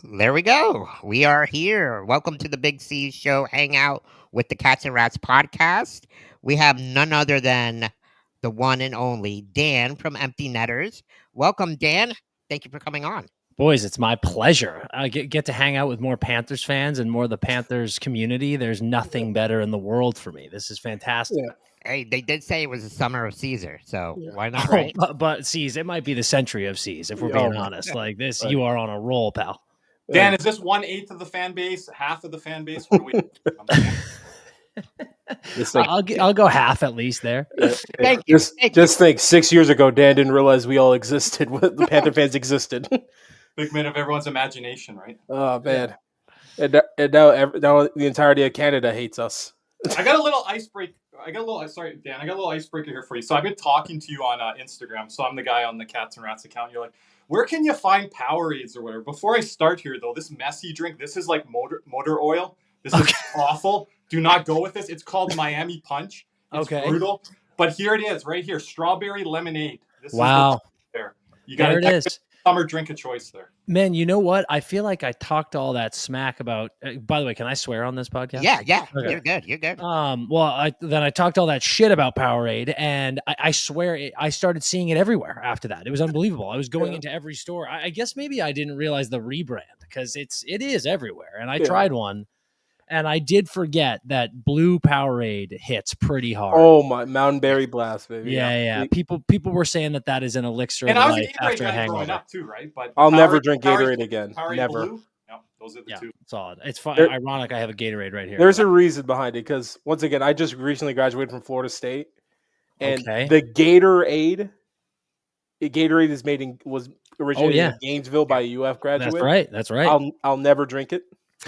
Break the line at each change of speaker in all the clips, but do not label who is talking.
There we go. We are here. Welcome to the BigCeaz show, Hangout with the Cats and Rats podcast. We have none other than the one and only Dan from Empty Netters. Welcome, Dan. Thank you for coming on.
Boys, it's my pleasure. I get to hang out with more Panthers fans and more of the Panthers community. There's nothing better in the world for me. This is fantastic.
Yeah.
Hey, they did say it was the summer of Caesar, so why not,
Oh,
right?
but Ceaz, it might be the century of Ceaz, if we're being honest. Like this,
Right.
you are on a roll, pal.
Dan, is this 1/8 of the fan base, half of the fan base? What are we?
I'll go half at least there.
Thank you.
Just think, 6 years ago, Dan didn't realize we all existed. The Panther fans existed.
Figment of everyone's imagination, right?
Oh man, and now the entirety of Canada hates us.
I got a little icebreaker. Sorry, Dan. I got a little icebreaker here for you. So I've been talking to you on Instagram. So I'm the guy on the Cats and Rats account. You're like, where can you find Powerades or whatever? Before I start here, though, this messy drink. This is like motor oil. This is awful. Do not go with this. It's called Miami Punch. It's brutal. But here it is, right here, strawberry lemonade. This
wow.
Is there. You got
there it is.
Summer drink of choice there.
Man, you know what? I feel like I talked all that smack about. By the way, can I swear on this podcast?
Yeah.
Okay.
You're good.
Well, then I talked all that shit about Powerade, and I swear I started seeing it everywhere after that. It was unbelievable. I was going into every store. I guess maybe I didn't realize the rebrand because it is everywhere. And I tried one, and I did forget that blue Powerade hits pretty hard.
Oh my, Mountain Berry Blast, baby.
Yeah. People were saying that is an elixir
and
of
I was
life after a
growing
hangover.
up too, right? But
I'll never drink Gatorade again. Never.
Blue? No, those are the two.
Solid. It's fun. Ironic. I have a Gatorade right here.
There's a reason behind it because once again, I just recently graduated from Florida State, and the Gatorade was originally in Gainesville by a UF graduate.
That's right.
I'll never drink it.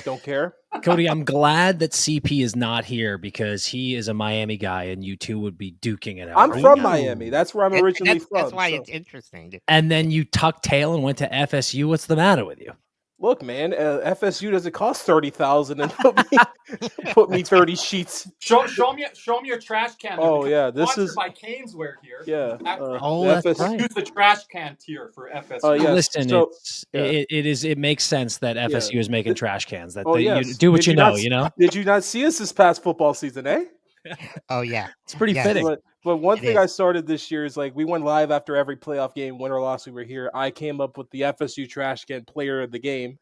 Don't care.
Cody, I'm glad that CP is not here because he is a Miami guy and you two would be duking it out.
I'm from Miami. That's where I'm originally from.
That's why it's interesting.
And then you tucked tail and went to FSU. What's the matter with you?
Look, man, FSU doesn't cost $30,000 and put me 30 sheets.
Show me your trash can.
Oh yeah, this is
by Caneswear here.
Yeah.
That's right.
Use the trash can tier for FSU.
Listen, it makes sense that FSU is making trash cans. That you do what you know.
Did you not see us this past football season, eh?
Oh yeah,
it's pretty fitting.
But one thing I started this year is like we went live after every playoff game, win or loss. We were here. I came up with the FSU trash can player of the game.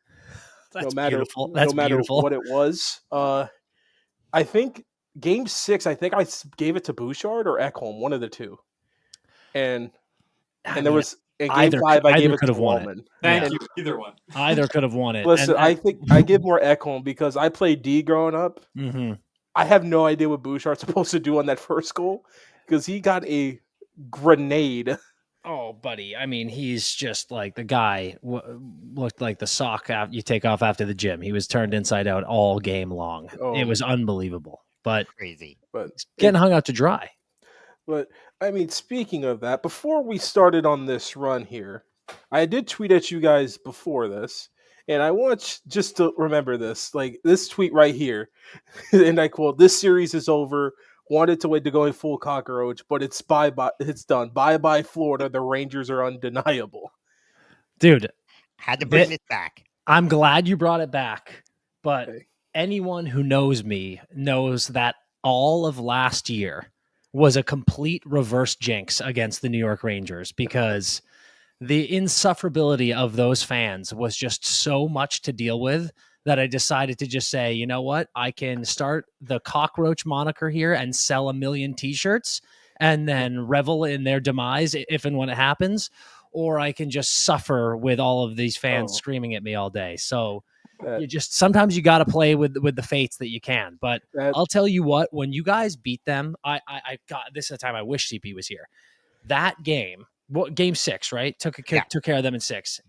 That's
beautiful.
That's
no matter
beautiful.
what it was. I think game 6. I think I gave it to Bouchard or Ekholm, one of the two. And there was in game 5. I gave it to Wallman.
Thank you. Either one.
Either could have won it.
Listen, I think I give more Ekholm because I played D growing up.
Mm-hmm.
I have no idea what Bouchard's supposed to do on that first goal because he got a grenade.
Oh, buddy. I mean, he's just like the guy looked like the sock you take off after the gym. He was turned inside out all game long. It was unbelievable, but
crazy.
But
getting hung out to dry.
But I mean, speaking of that, before we started on this run here, I did tweet at you guys before this. And I want just to remember this, like this tweet right here, and I quote, "This series is over. Wanted to wait to go in full cockroach, but it's bye-bye. It's done. Bye-bye, Florida. The Rangers are undeniable."
Dude,
had to bring this back.
I'm glad you brought it back, but anyone who knows me knows that all of last year was a complete reverse jinx against the New York Rangers because the insufferability of those fans was just so much to deal with that I decided to just say, you know what? I can start the cockroach moniker here and sell 1 million t-shirts and then revel in their demise if and when it happens, or I can just suffer with all of these fans screaming at me all day. So sometimes you got to play with the fates that you can. But I'll tell you what, when you guys beat them, I got this is the time I wish CP was here. That game, game 6, right? Took care of them in 6.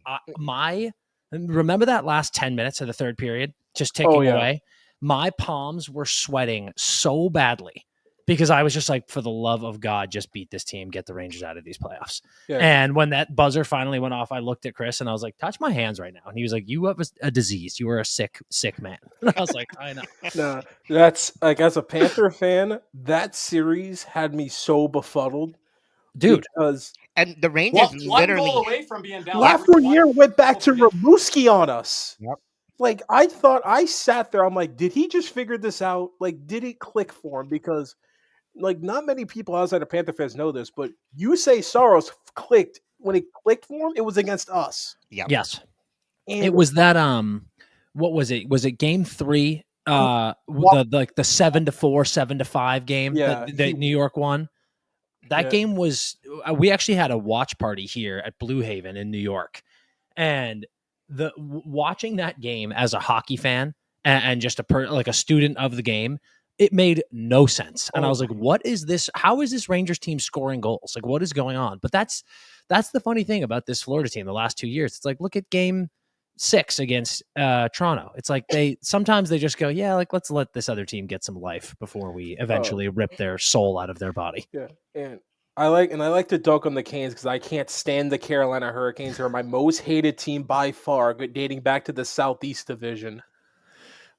Remember that last 10 minutes of the third period just ticking away? My palms were sweating so badly because I was just like, for the love of God, just beat this team, get the Rangers out of these playoffs. Yeah. And when that buzzer finally went off, I looked at Chris and I was like, touch my hands right now. And he was like, you have a disease. You are a sick man. And I was like, I know.
No, that's like, as a Panther fan, that series had me so befuddled.
Dude,
because
and the Rangers
One goal
literally.
away from being down.
Lafreniere went back to
One-
Rimouski on us.
Yep.
Like, I thought, I sat there, I'm like, did he just figure this out? Like, did it click for him? Because, like, not many people outside of Panther fans know this, but you say Saros clicked. When it clicked for him, it was against us.
Yep.
Yes.
And
It was that what was it? Was it game 3? The 7-4, 7-5 game
Yeah,
that New York won. That
Yeah.
game was we actually had a watch party here at Blue Haven in New York. And watching that game as a hockey fan and just like a student of the game, it made no sense. And I was like, what is this? How is this Rangers team scoring goals? Like, what is going on? But that's the funny thing about this Florida team the last 2 years. It's like, look at game 6 against Toronto. It's like sometimes they just go, yeah, like let's let this other team get some life before we eventually rip their soul out of their body.
Yeah, and I like to dunk on the Canes because I can't stand the Carolina Hurricanes. They're my most hated team by far, dating back to the Southeast Division.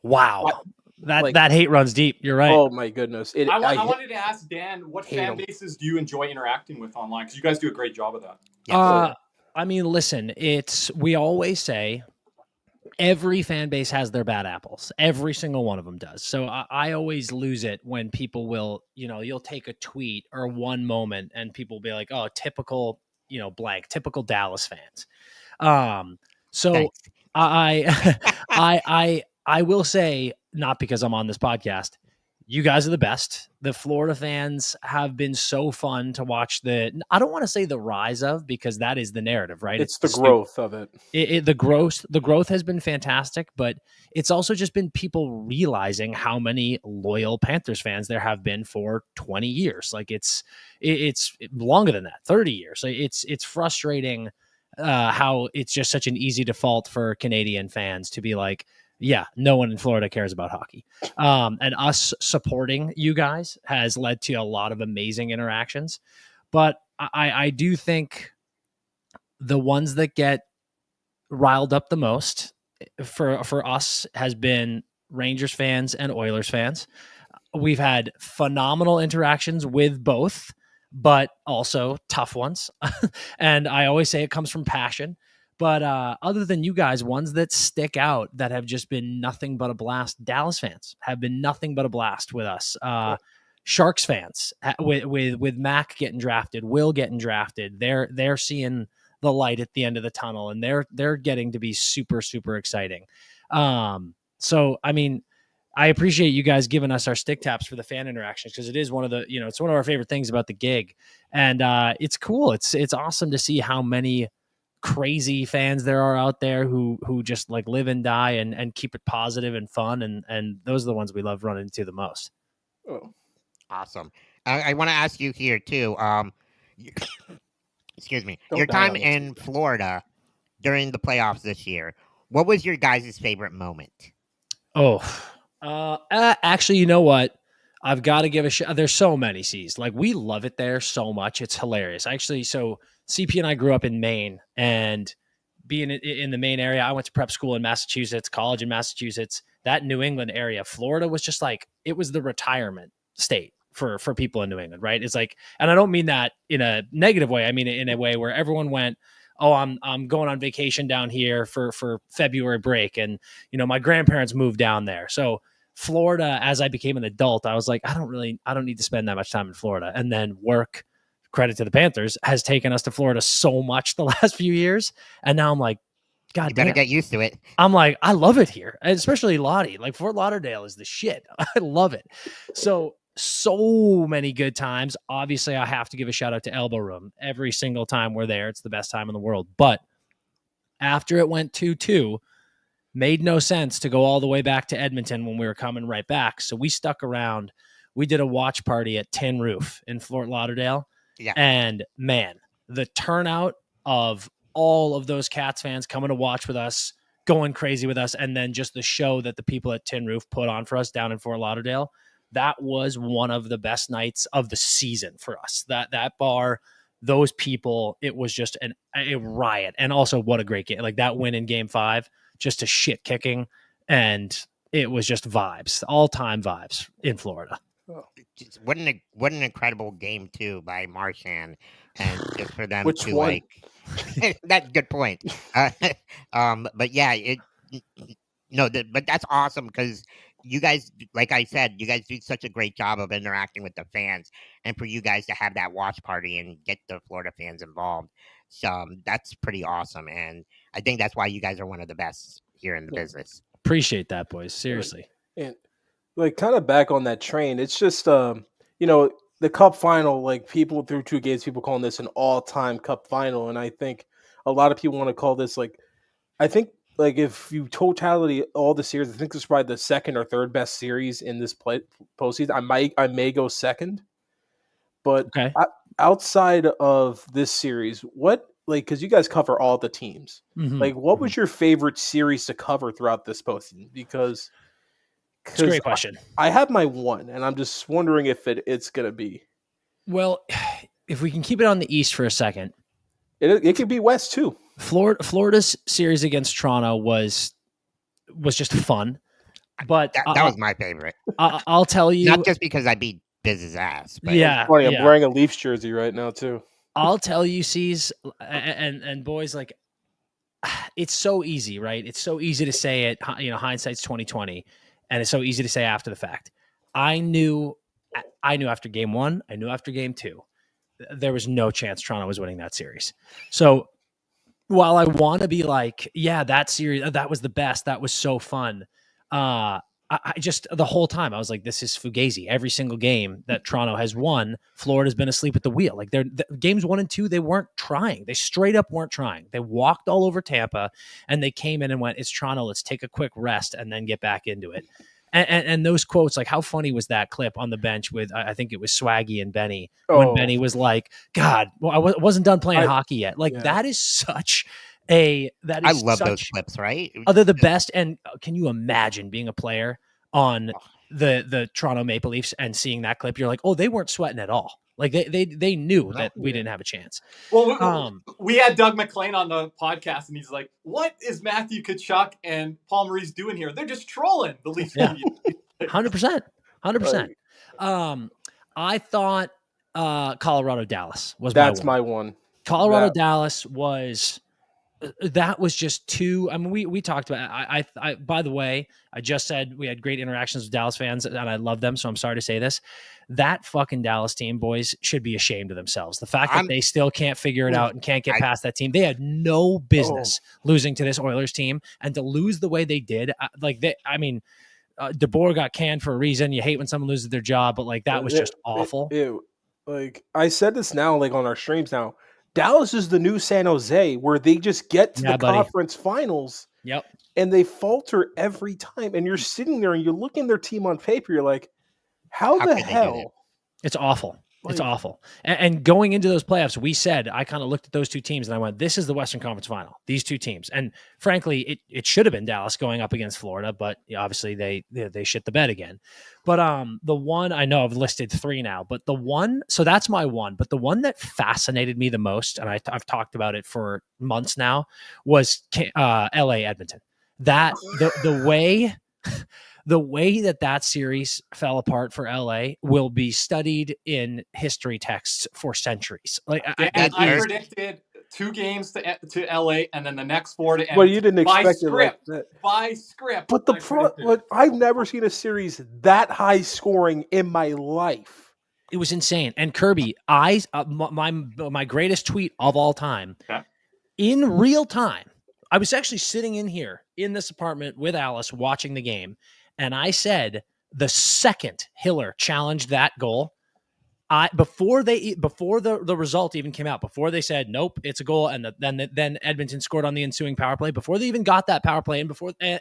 Wow. That hate runs deep. You're right.
Oh my goodness!
I wanted to ask Dan, what fan bases do you enjoy interacting with online? Because you guys do a great job of that.
Yes.
I mean, listen, we always say every fan base has their bad apples. Every single one of them does. So I always lose it when people will, you'll take a tweet or one moment and people will be like, oh, typical, blank, typical Dallas fans. So
Thanks.
I will say, not because I'm on this podcast, you guys are the best. The Florida fans have been so fun to watch. I don't want to say the rise of, because that is the narrative, right?
It's the growth of it.
The growth has been fantastic, but it's also just been people realizing how many loyal Panthers fans there have been for 20 years. Like it's longer than that, 30 years. It's frustrating how it's just such an easy default for Canadian fans to be like, yeah, no one in Florida cares about hockey. And us supporting you guys has led to a lot of amazing interactions. But I do think the ones that get riled up the most for us has been Rangers fans and Oilers fans. We've had phenomenal interactions with both, but also tough ones. And I always say it comes from passion. But other than you guys, ones that stick out that have just been nothing but a blast. Dallas fans have been nothing but a blast with us. Sharks fans with Mac getting drafted, Will getting drafted. They're seeing the light at the end of the tunnel, and they're getting to be super, super exciting. So I mean, I appreciate you guys giving us our stick taps for the fan interactions, because it is one of the, it's one of our favorite things about the gig, and it's cool. It's awesome to see how many crazy fans there are out there who just like live and die and keep it positive and fun, and those are the ones we love running into the most.
Oh,
awesome. I want to ask you here too. Excuse me.
Don't
Your
die
time
on us.
in Florida during the playoffs this year. What was your guys' favorite moment?
Actually, you know what? I've got to give a shot. There's so many C's. Like, we love it there so much. It's hilarious. Actually, so CP and I grew up in Maine, and being in the Maine area, I went to prep school in Massachusetts, college in Massachusetts, that New England area. Florida was just like, it was the retirement state for people in New England, right? It's like, and I don't mean that in a negative way. I mean it in a way where everyone went, oh, I'm going on vacation down here for February break. And, my grandparents moved down there. So Florida, as I became an adult, I was like, I don't need to spend that much time in Florida. And then work, credit to the Panthers, has taken us to Florida so much the last few years. And now I'm like, God
You better
damn.
get used to it.
I'm like, I love it here, and especially Lottie. Like, Fort Lauderdale is the shit. I love it. So many good times. Obviously, I have to give a shout out to Elbow Room. Every single time we're there, it's the best time in the world. But after it went 2-2, made no sense to go all the way back to Edmonton when we were coming right back. So we stuck around. We did a watch party at Tin Roof in Fort Lauderdale.
Yeah.
And man, the turnout of all of those Cats fans coming to watch with us, going crazy with us, and then just the show that the people at Tin Roof put on for us down in Fort Lauderdale, that was one of the best nights of the season for us. That bar, those people, it was just a riot. And also, what a great game. Like, that win in Game 5, just a shit kicking, and it was just vibes, all-time vibes in Florida.
what an incredible game too by Marchand, and just for them
Which
to
one?
that's good point. Uh, but yeah, no, but that's awesome because you guys, like I said, you guys do such a great job of interacting with the fans, and for you guys to have that watch party and get the Florida fans involved, so that's pretty awesome, and I think that's why you guys are one of the best here in the
Yeah.
business.
Appreciate that, boys. Seriously.
And like kind of back on that train, it's just the cup final, like people through 2 games, people calling this an all-time cup final. And I think a lot of people want to call this like I think like if you totality all the series, I think this is probably the second or third best series in this postseason. I may go second, but
Okay.
outside of this series, what like because you guys cover all the teams,
Mhm.
like what was your favorite series to cover throughout this postseason? Because
It's a great question.
I have my one, and I'm just wondering if it's gonna be.
Well, if we can keep it on the East for a second,
It could be West too.
Florida's series against Toronto was just fun, but
That was my favorite,
I'll tell you,
not just because I beat Biz's ass, but
yeah,
Funny, I'm
yeah.
wearing a Leafs jersey right now too.
I'll tell you, C's and boys, like it's so easy, right? It's so easy to say it. Hindsight's 2020, and it's so easy to say after the fact. I knew after game one. I knew after game two, there was no chance Toronto was winning that series. So while I want to be like, yeah, that series, that was the best. That was so fun. I just the whole time I was like, this is fugazi. Every single game that Toronto has won, Florida's been asleep at the wheel. Like games 1 and 2, they weren't trying. They straight up weren't trying. They walked all over Tampa, and they came in and went, "It's Toronto. Let's take a quick rest and then get back into it." And those quotes, like how funny was that clip on the bench with I think it was Swaggy and Benny when Benny was like, "God, well, I wasn't done playing hockey yet." Like that is such. I
love those clips, right?
They're the best. And can you imagine being a player on the Toronto Maple Leafs and seeing that clip? You're like, oh, they weren't sweating at all. Like they knew that we didn't have a chance.
Well, we had Doug McLean on the podcast, and he's like, "What is Matthew Tkachuk and Paul Maurice doing here? They're just trolling the Leafs."
Yeah, 100%. I thought Colorado Dallas was
my one.
Colorado Dallas was. That was just too. I mean, we talked about. I by the way, I just said we had great interactions with Dallas fans, and I love them. So I'm sorry to say this. That fucking Dallas team, boys, should be ashamed of themselves. The fact that they still can't figure it out and can't get past that team. They had no business losing to this Oilers team, and to lose the way they did, DeBoer got canned for a reason. You hate when someone loses their job, but like that was just awful.
Like I said this now, like on our streams now. Dallas is the new San Jose, where they just get to the conference finals.
Yep.
And they falter every time. And you're sitting there and you're looking at their team on paper. You're like, how the hell?
It's awful. It's awful. And going into those playoffs, we said, I kind of looked at those two teams and I went, this is the Western Conference Final, these two teams. And frankly, it should have been Dallas going up against Florida, but obviously they shit the bed again. But the one, I know I've listed 3 now, but the one, so that's my one, but the one that fascinated me the most, and I've talked about it for months now, was LA Edmonton. That the way the way that series fell apart for LA will be studied in history texts for centuries. Like
I predicted 2 games to LA, and then the next 4 to end.
Well, you didn't expect it like that.
By script.
But I've never seen a series that high scoring in my life.
It was insane. And Kirby, my greatest tweet of all time, in real time, I was actually sitting in here in this apartment with Alice watching the game, and I said the second Hiller challenged that goal, before the result even came out, before they said nope, it's a goal, and then Edmonton scored on the ensuing power play, before they even got that power play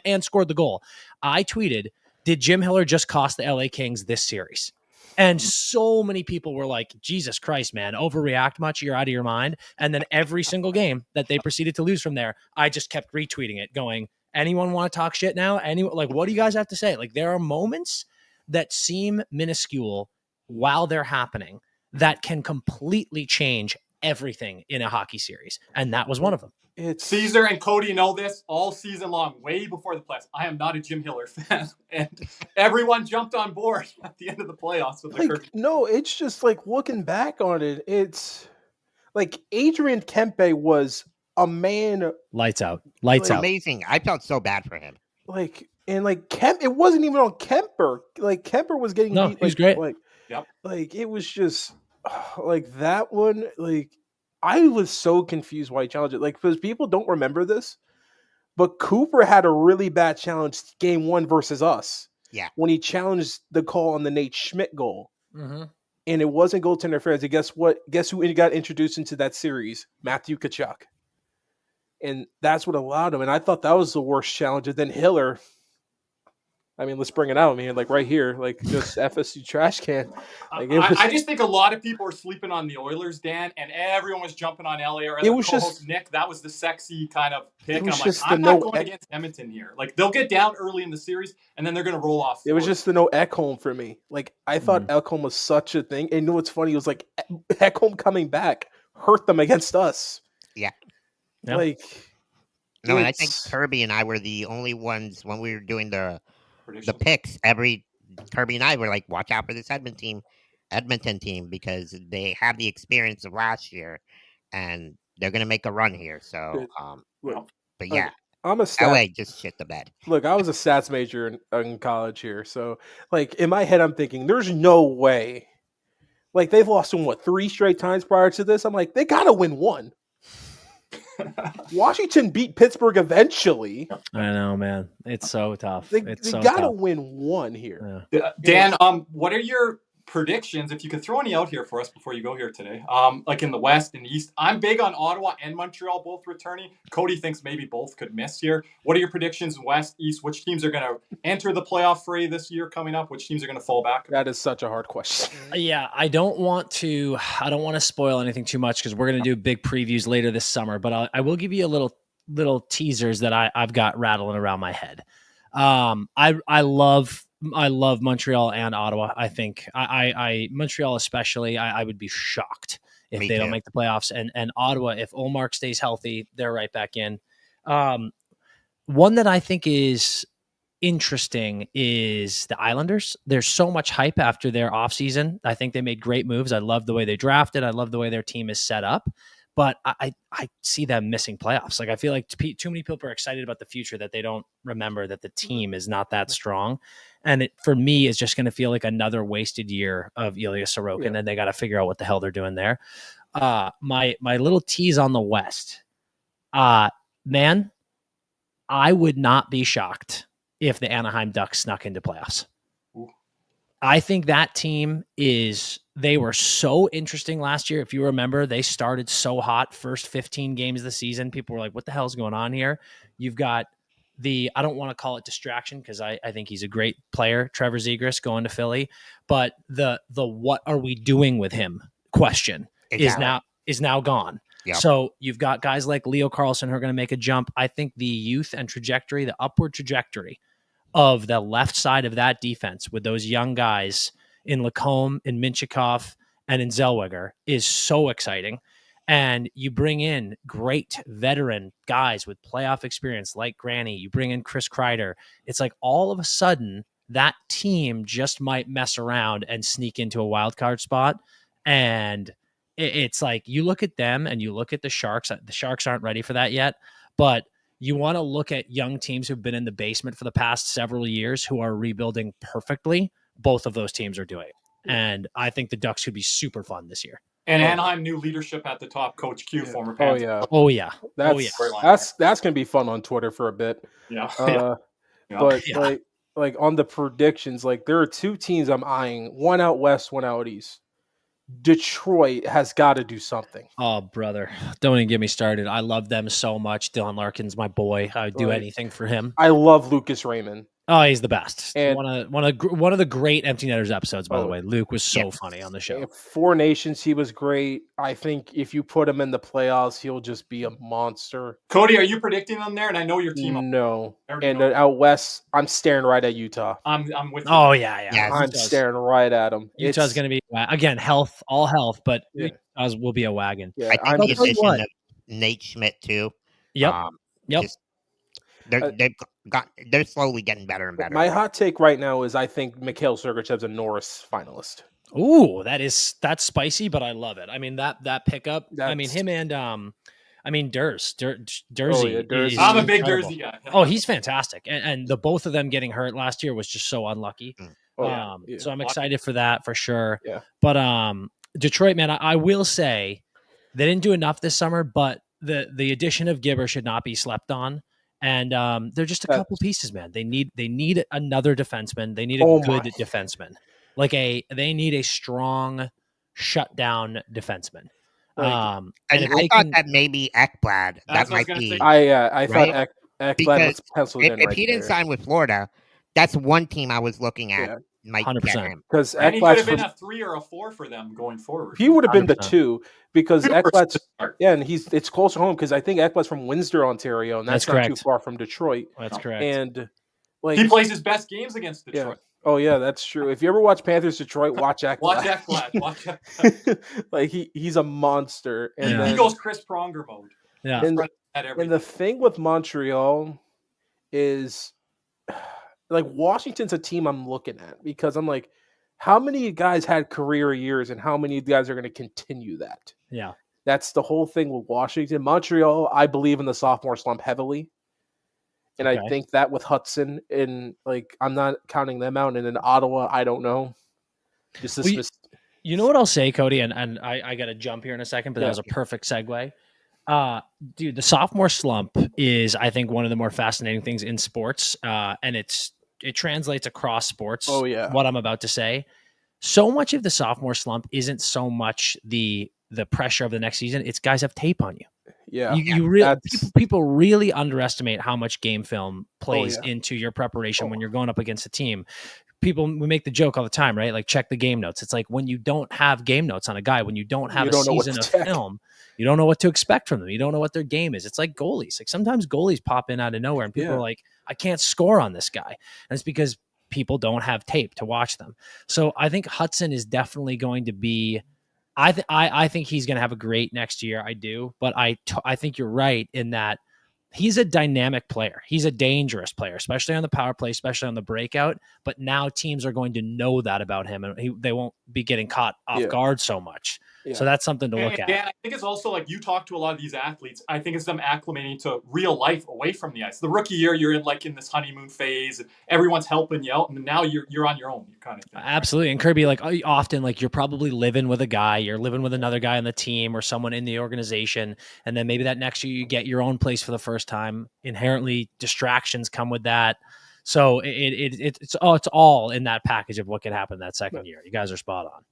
and scored the goal, I tweeted, "Did Jim Hiller just cost the LA Kings this series?" And so many people were like, Jesus Christ, man, overreact much? You're out of your mind. And then every single game that they proceeded to lose from there, I just kept retweeting it going, anyone want to talk shit now? What do you guys have to say? Like, there are moments that seem minuscule while they're happening that can completely change everything in a hockey series, and that was one of them.
Caesar and Cody know this all season long, way before the playoffs. I am not a Jim Hiller fan, and everyone jumped on board at the end of the playoffs with the Kirby.
No, it's just like looking back on it, it's like Adrian Kempe was a man.
Lights out.
Amazing. I felt so bad for him.
It wasn't even on Kemper. Like Kemper was getting beat.
He was great.
Like it was just like that one. Like I was so confused why he challenged it. Like because people don't remember this, but Cooper had a really bad challenge game 1 versus us.
Yeah,
when he challenged the call on the Nate Schmidt goal.
Mm-hmm.
And it wasn't goaltender interference. And guess what? Guess who got introduced into that series? Matthew Tkachuk. And that's what allowed him. And I thought that was the worst challenge. And then Hiller, I mean, let's bring it out, man. Like right here, like just FSU trash can. Like
I just think a lot of people were sleeping on the Oilers, Dan, and everyone was jumping on LA. Or
it was
just Nick. That was the sexy kind of pick. And I'm
like,
I'm not going against Edmonton here. Like they'll get down early in the series, and then they're going to roll off.
It was just the no Ekholm for me. Like I thought Ekholm was such a thing. And you know what's funny? It was like Ekholm coming back hurt them against us.
Yeah.
Like.
No, and I think Kirby and I were the only ones when we were doing the picks. Kirby and I were like, watch out for this Edmonton team because they have the experience of last year, and they're gonna make a run here. So, but yeah,
I'm a
LA just shit the bed.
Look, I was a stats major in college here, so like in my head, I'm thinking, there's no way. Like they've lost in 3 straight times prior to this. I'm like, they gotta win 1. Washington beat Pittsburgh eventually.
I know, man. It's so tough.
They
so
gotta
tough.
win 1 here.
Dan, what are your predictions? If you could throw any out here for us before you go here today, like in the West and East. I'm big on Ottawa and Montreal both returning. Cody thinks maybe both could miss here. What are your predictions, West, East? Which teams are going to enter the playoff fray this year coming up? Which teams are going to fall back?
That is such a hard question.
Yeah, I don't want to spoil anything too much because we're going to do big previews later this summer. But I will give you a little teasers that I've got rattling around my head. I love Montreal and Ottawa. I think I Montreal especially. I would be shocked if they don't make the playoffs. And Ottawa, if Ullmark stays healthy, they're right back in. One that I think is interesting is the Islanders. There's so much hype after their offseason. I think they made great moves. I love the way they drafted. I love the way their team is set up. But I see them missing playoffs. Like I feel like too many people are excited about the future that they don't remember that the team is not that strong. And it, for me, is just going to feel like another wasted year of Ilya Sorokin, and they got to figure out what the hell they're doing there. My little tease on the West, man, I would not be shocked if the Anaheim Ducks snuck into playoffs. I think that team they were so interesting last year. If you remember, they started so hot first 15 games of the season. People were like, what the hell's going on here? You've got I don't want to call it distraction because I think he's a great player, Trevor Zegras going to Philly, but the what are we doing with him question is now gone. Yep. So you've got guys like Leo Carlsson who are going to make a jump. I think the youth and trajectory, the upward trajectory of the left side of that defense with those young guys in Lacombe, in Minchikov, and in Zellweger is so exciting. And you bring in great veteran guys with playoff experience like Granny. You bring in Chris Kreider. It's like all of a sudden that team just might mess around and sneak into a wild card spot. And it's like you look at them and you look at the Sharks. The Sharks aren't ready for that yet, but you want to look at young teams who've been in the basement for the past several years who are rebuilding perfectly. Both of those teams are doing it. And I think the Ducks could be super fun this year.
And Anaheim, new leadership at the top, Coach Q, former Panthers.
Oh, yeah.
That's going to be fun on Twitter for a bit.
Yeah.
But like on the predictions, like there are 2 teams I'm eyeing, one out west, one out east. Detroit has got to do something.
Oh, brother. Don't even get me started. I love them so much. Dylan Larkin's my boy. I would do anything for him.
I love Lucas Raymond.
Oh, he's the best. And one of the great Empty Netters episodes, by the way. Luke was so funny on the show.
4 Nations, he was great. I think if you put him in the playoffs, he'll just be a monster.
Cody, are you predicting them there? And I know your team.
No. And out west, I'm staring right at Utah.
I'm with you.
Oh, yeah.
I'm staring right at him.
Utah's going to be, again, all health, but Oz will be a wagon.
Yeah,
I think
I'm
the
I'll tell you
addition
what.
of Nate Schmidt too.
Yep.
Um,
Yep.
just they're slowly getting better and better.
my hot take right now is I think Mikhail Sergachev's a Norris finalist.
Ooh, that's spicy, but I love it. I mean that pickup. I mean
That's-
him and Dursey.
Dursey.
Is
I'm a big
incredible.
Jersey guy.
Oh, he's fantastic, and the both of them getting hurt last year was just so unlucky.
Oh, yeah.
So I'm excited for that for sure.
Yeah.
But Detroit, man, I will say they didn't do enough this summer, but the addition of Gibber should not be slept on. And they're just a couple pieces, man. They need another defenseman. They need a good defenseman. They need a strong shutdown defenseman.
And I thought that maybe Ekblad that might be.
I
right?
thought Ekblad was penciled in.
If he didn't sign with Florida, that's one team I was looking at.
Yeah.
Might
100%.
get him
because
And he could have been a 3 or a 4 for them going forward.
He would have been the
100%.
2 because
Two
Ekblad's
to start.
and it's closer home because I think Ekblad's from Windsor, Ontario, and that's
That's
not too
correct.
far from Detroit.
That's correct.
And
He plays his best games against
yeah.
Detroit.
Oh yeah, that's true. If you ever watch Panthers Detroit, watch Ekblad.
Watch Ekblad. Watch Ekblad.
he's a monster. And
Yeah.
then,
He goes Chris Pronger mode.
Yeah.
and,
At everything.
and the thing with Montreal is Washington's a team I'm looking at because I'm like, how many guys had career years and how many guys are going to continue that?
Yeah.
That's the whole thing with Washington. Montreal, I believe in the sophomore slump heavily. And I think that with Hudson and I'm not counting them out. And in Ottawa, I don't know. Just this.
You know what I'll say, Cody, and I got to jump here in a second, but that was a perfect segue. Dude, the sophomore slump is, I think, one of the more fascinating things in sports, and it translates across sports.
Oh yeah,
what I'm about to say. So much of the sophomore slump isn't so much the pressure of the next season; it's guys have tape on you.
Yeah,
you really people really underestimate how much game film plays into your preparation when you're going up against a team. We make the joke all the time, right? Like, check the game notes. It's like when you don't have game notes on a guy, when you don't have a season of film, you don't know what to expect from them. You don't know what their game is. It's like goalies. Like sometimes goalies pop in out of nowhere and people are like, I can't score on this guy. And it's because people don't have tape to watch them. So I think Hudson is definitely going to be, I think he's going to have a great next year. I do. But I think you're right in that he's a dynamic player. He's a dangerous player, especially on the power play, especially on the breakout. But now teams are going to know that about him, and they won't be getting caught off guard so much. Yeah. So that's something to look at.
Dan, I think it's also like you talk to a lot of these athletes. I think it's them acclimating to real life away from the ice. The rookie year, you're in this honeymoon phase, and everyone's helping you out, and now you're on your own. Kind of thing.
Absolutely. And Kirby, often, you're probably living with a guy, you're living with another guy on the team or someone in the organization, and then maybe that next year you get your own place for the first time. Inherently, distractions come with that. So it's all in that package of what could happen that second year. You guys are spot on.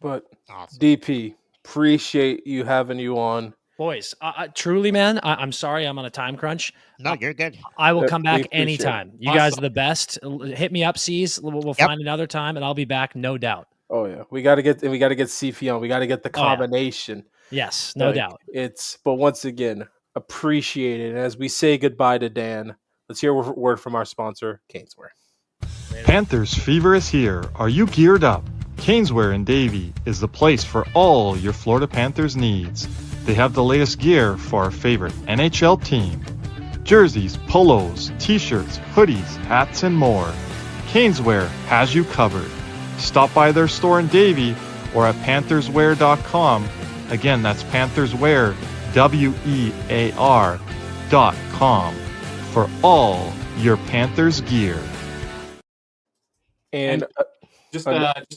But
awesome.
DP, appreciate you having you on.
Boys, truly, man, I'm sorry I'm on a time crunch.
No, you're good.
I will come back anytime. You guys are the best. Hit me up, Ceaz. We'll find another time, and I'll be back, no doubt.
Oh yeah, we got to get CP on. We got to get the combination.
Yes, no doubt.
But once again, appreciate it. And as we say goodbye to Dan, let's hear a word from our sponsor, Caneswear.
Panthers fever is here. Are you geared up? Caneswear in Davie is the place for all your Florida Panthers needs. They have the latest gear for our favorite NHL team. Jerseys, polos, t-shirts, hoodies, hats, and more. Caneswear has you covered. Stop by their store in Davie or at pantherswear.com. Again, that's pantherswear, WEAR.com for all your Panthers gear.
And
just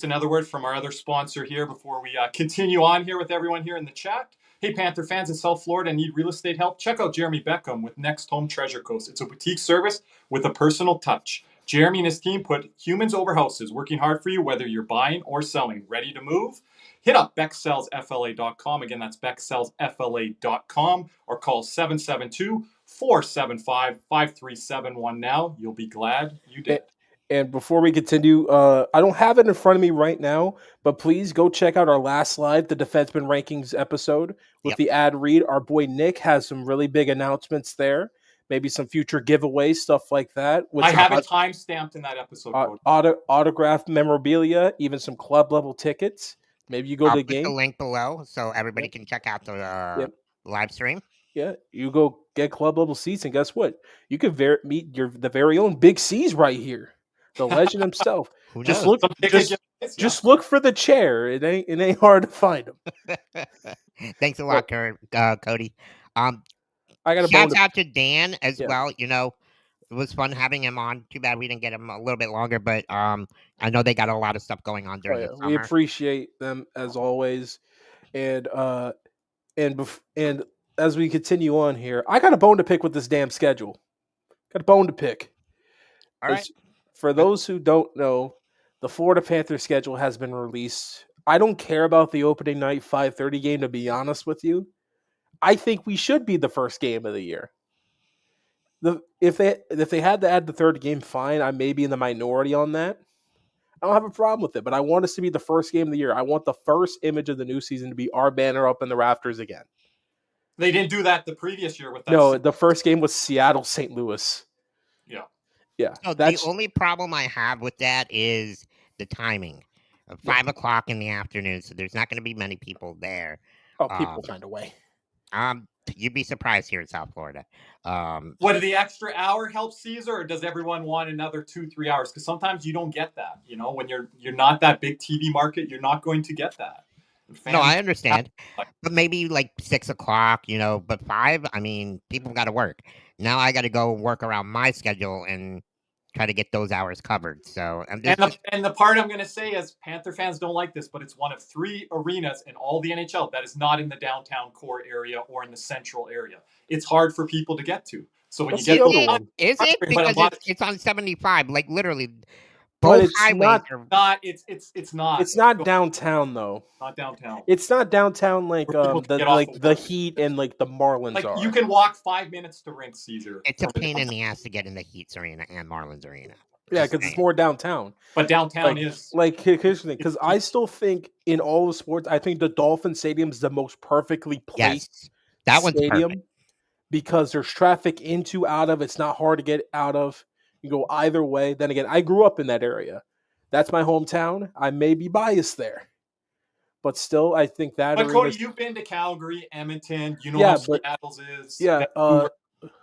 another word from our other sponsor here before we continue on here with everyone here in the chat. Hey, Panther fans in South Florida need real estate help? Check out Jeremy Beckham with Next Home Treasure Coast. It's a boutique service with a personal touch. Jeremy and his team put humans over houses, working hard for you, whether you're buying or selling. Ready to move? Hit up BeckSellsFLA.com. Again, that's BeckSellsFLA.com, or call 772-475-5371 now. You'll be glad you did.
And before we continue, I don't have it in front of me right now, but please go check out our last live, the Defenseman Rankings episode with the ad read. Our boy Nick has some really big announcements there, maybe some future giveaways, stuff like that.
I have it time-stamped in that episode.
Autographed memorabilia, even some club-level tickets. Maybe you go to
I'll
the
put the
game.
link below so everybody
Yep.
can check out the
Yep.
live stream.
Yeah, you go get club level seats, and guess what? You can meet the very own BigCeaz right here, the legend himself.
Who
Just
knows?
look,
Some ticket giveaways,
just look for the chair. It ain't hard to find him.
Thanks a lot, Cody.
I got a bone
Shouts
to
out to Dan as
Yeah.
well. You know, it was fun having him on. Too bad we didn't get him a little bit longer, but I know they got a lot of stuff going on during the
We
summer.
appreciate them as always, and as we continue on here, I got a bone to pick with this damn schedule. Got a bone to pick.
All right.
For those who don't know, the Florida Panthers schedule has been released. I don't care about the opening night 5:30 game, to be honest with you. I think we should be the first game of the year. If they had to add the third game, fine. I may be in the minority on that. I don't have a problem with it, but I want us to be the first game of the year. I want the first image of the new season to be our banner up in the rafters again.
They didn't do that the previous year with that.
No, the first game was Seattle, St. Louis. Yeah.
So the only problem I have with that is the timing. 5 o'clock in the afternoon, so there's not going to be many people there.
Oh, people find a way.
You'd be surprised here in South Florida.
What, did the extra hour help Caesar, or does everyone want another 2-3 hours? Because sometimes you don't get that. You know, when you're not that big TV market, you're not going to get that.
No, I understand, but maybe like 6 o'clock. You know, but 5. I mean, people got to work. Now I got to go work around my schedule and try to get those hours covered. So,
and the part I'm going to say is Panther fans don't like this, but it's one of 3 arenas in all the NHL that is not in the downtown core area or in the central area. It's hard for people to get to. So when you get
is it because it's on 75, like literally
but
both
it's
highways
not,
it's not.
It's not downtown though.
Not downtown.
It's not downtown like the Heat and like the Marlins
like
are.
You can walk 5 minutes to rink, Caesar.
It's a pain in the ass to get in the Heat's arena and Marlins arena.
Yeah, because it's more downtown.
But downtown is
here's the thing. Because I still think in all the sports, I think the Dolphin Stadium is the most perfectly placed
that one's
stadium
perfect.
because there's traffic into, out of. It's not hard to get out of. You go either way. Then again, I grew up in that area. That's my hometown. I may be biased there, but still, I think that.
But Cody, you've been to Calgary, Edmonton. You know how Seattle's is.
Yeah,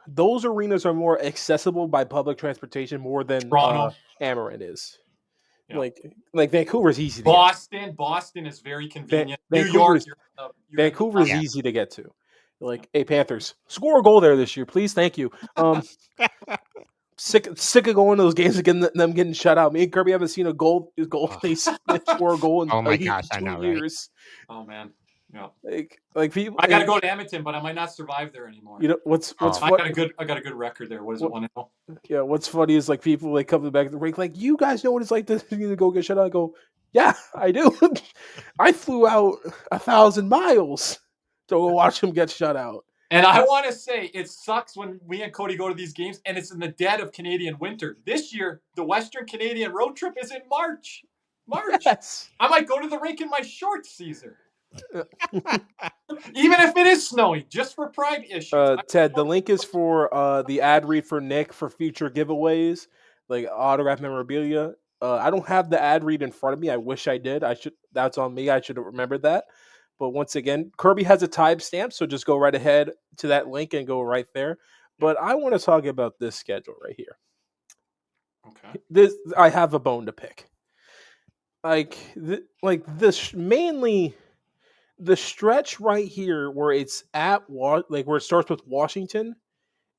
those arenas are more accessible by public transportation more than Amarin is. Yeah. Like Vancouver's easy to
get to. Boston is very convenient. New York,
Vancouver's easy to get to. Like, hey, Panthers, score a goal there this year, please. Thank you. Sick of going to those games and them getting shut out. Me and Kirby haven't seen a goal. They score a goal in
oh my gosh,
2
I know,
years.
Right? Oh man. Yeah.
Like people.
I gotta go to Edmonton, but I might not survive there anymore.
You know what's
I got a good record there. What is it? 1-0?
Yeah. What's funny is like people come to the back of the rink, like, you guys know what it's like to go get shut out. I go, yeah, I do. I flew out 1,000 miles to go watch them get shut out.
And I want to say it sucks when we and Cody go to these games and it's in the dead of Canadian winter. This year, the Western Canadian road trip is in March.
Yes.
I might go to the rink in my shorts, Caesar. Even if it is snowing, just for pride issues.
Ted, the link is for the ad read for Nick for future giveaways, like autograph memorabilia. I don't have the ad read in front of me. I wish I did. That's on me. I should have remembered that. But once again, Kirby has a timestamp, so just go right ahead to that link and go right there. But I want to talk about this schedule right here.
Okay.
I have a bone to pick. Mainly the stretch right here where it's where it starts with Washington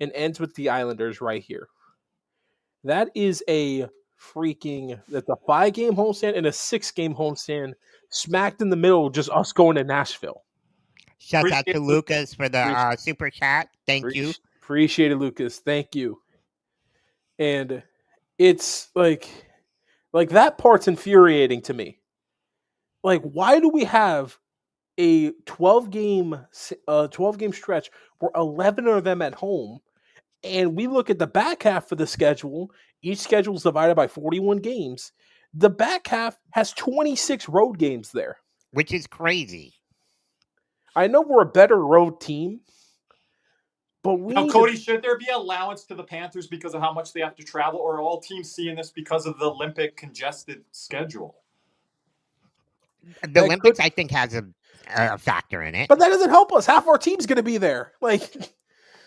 and ends with the Islanders right here. That is that's a 5-game homestand and a 6-game homestand smacked in the middle, just us going to Nashville.
Shout out to Lucas for the super chat. Thank you.
Appreciate it, Lucas. Thank you. And it's like that part's infuriating to me. Like, why do we have a 12-game stretch where 11 of them at home, and we look at the back half of the schedule? Each schedule is divided by 41 games. The back half has 26 road games there,
which is crazy.
I know we're a better road team, but
Cody, should there be allowance to the Panthers because of how much they have to travel, or are all teams seeing this because of the Olympic congested schedule?
The Olympics, I think, has a factor in it.
But that doesn't help us. Half our team's going to be there. Like,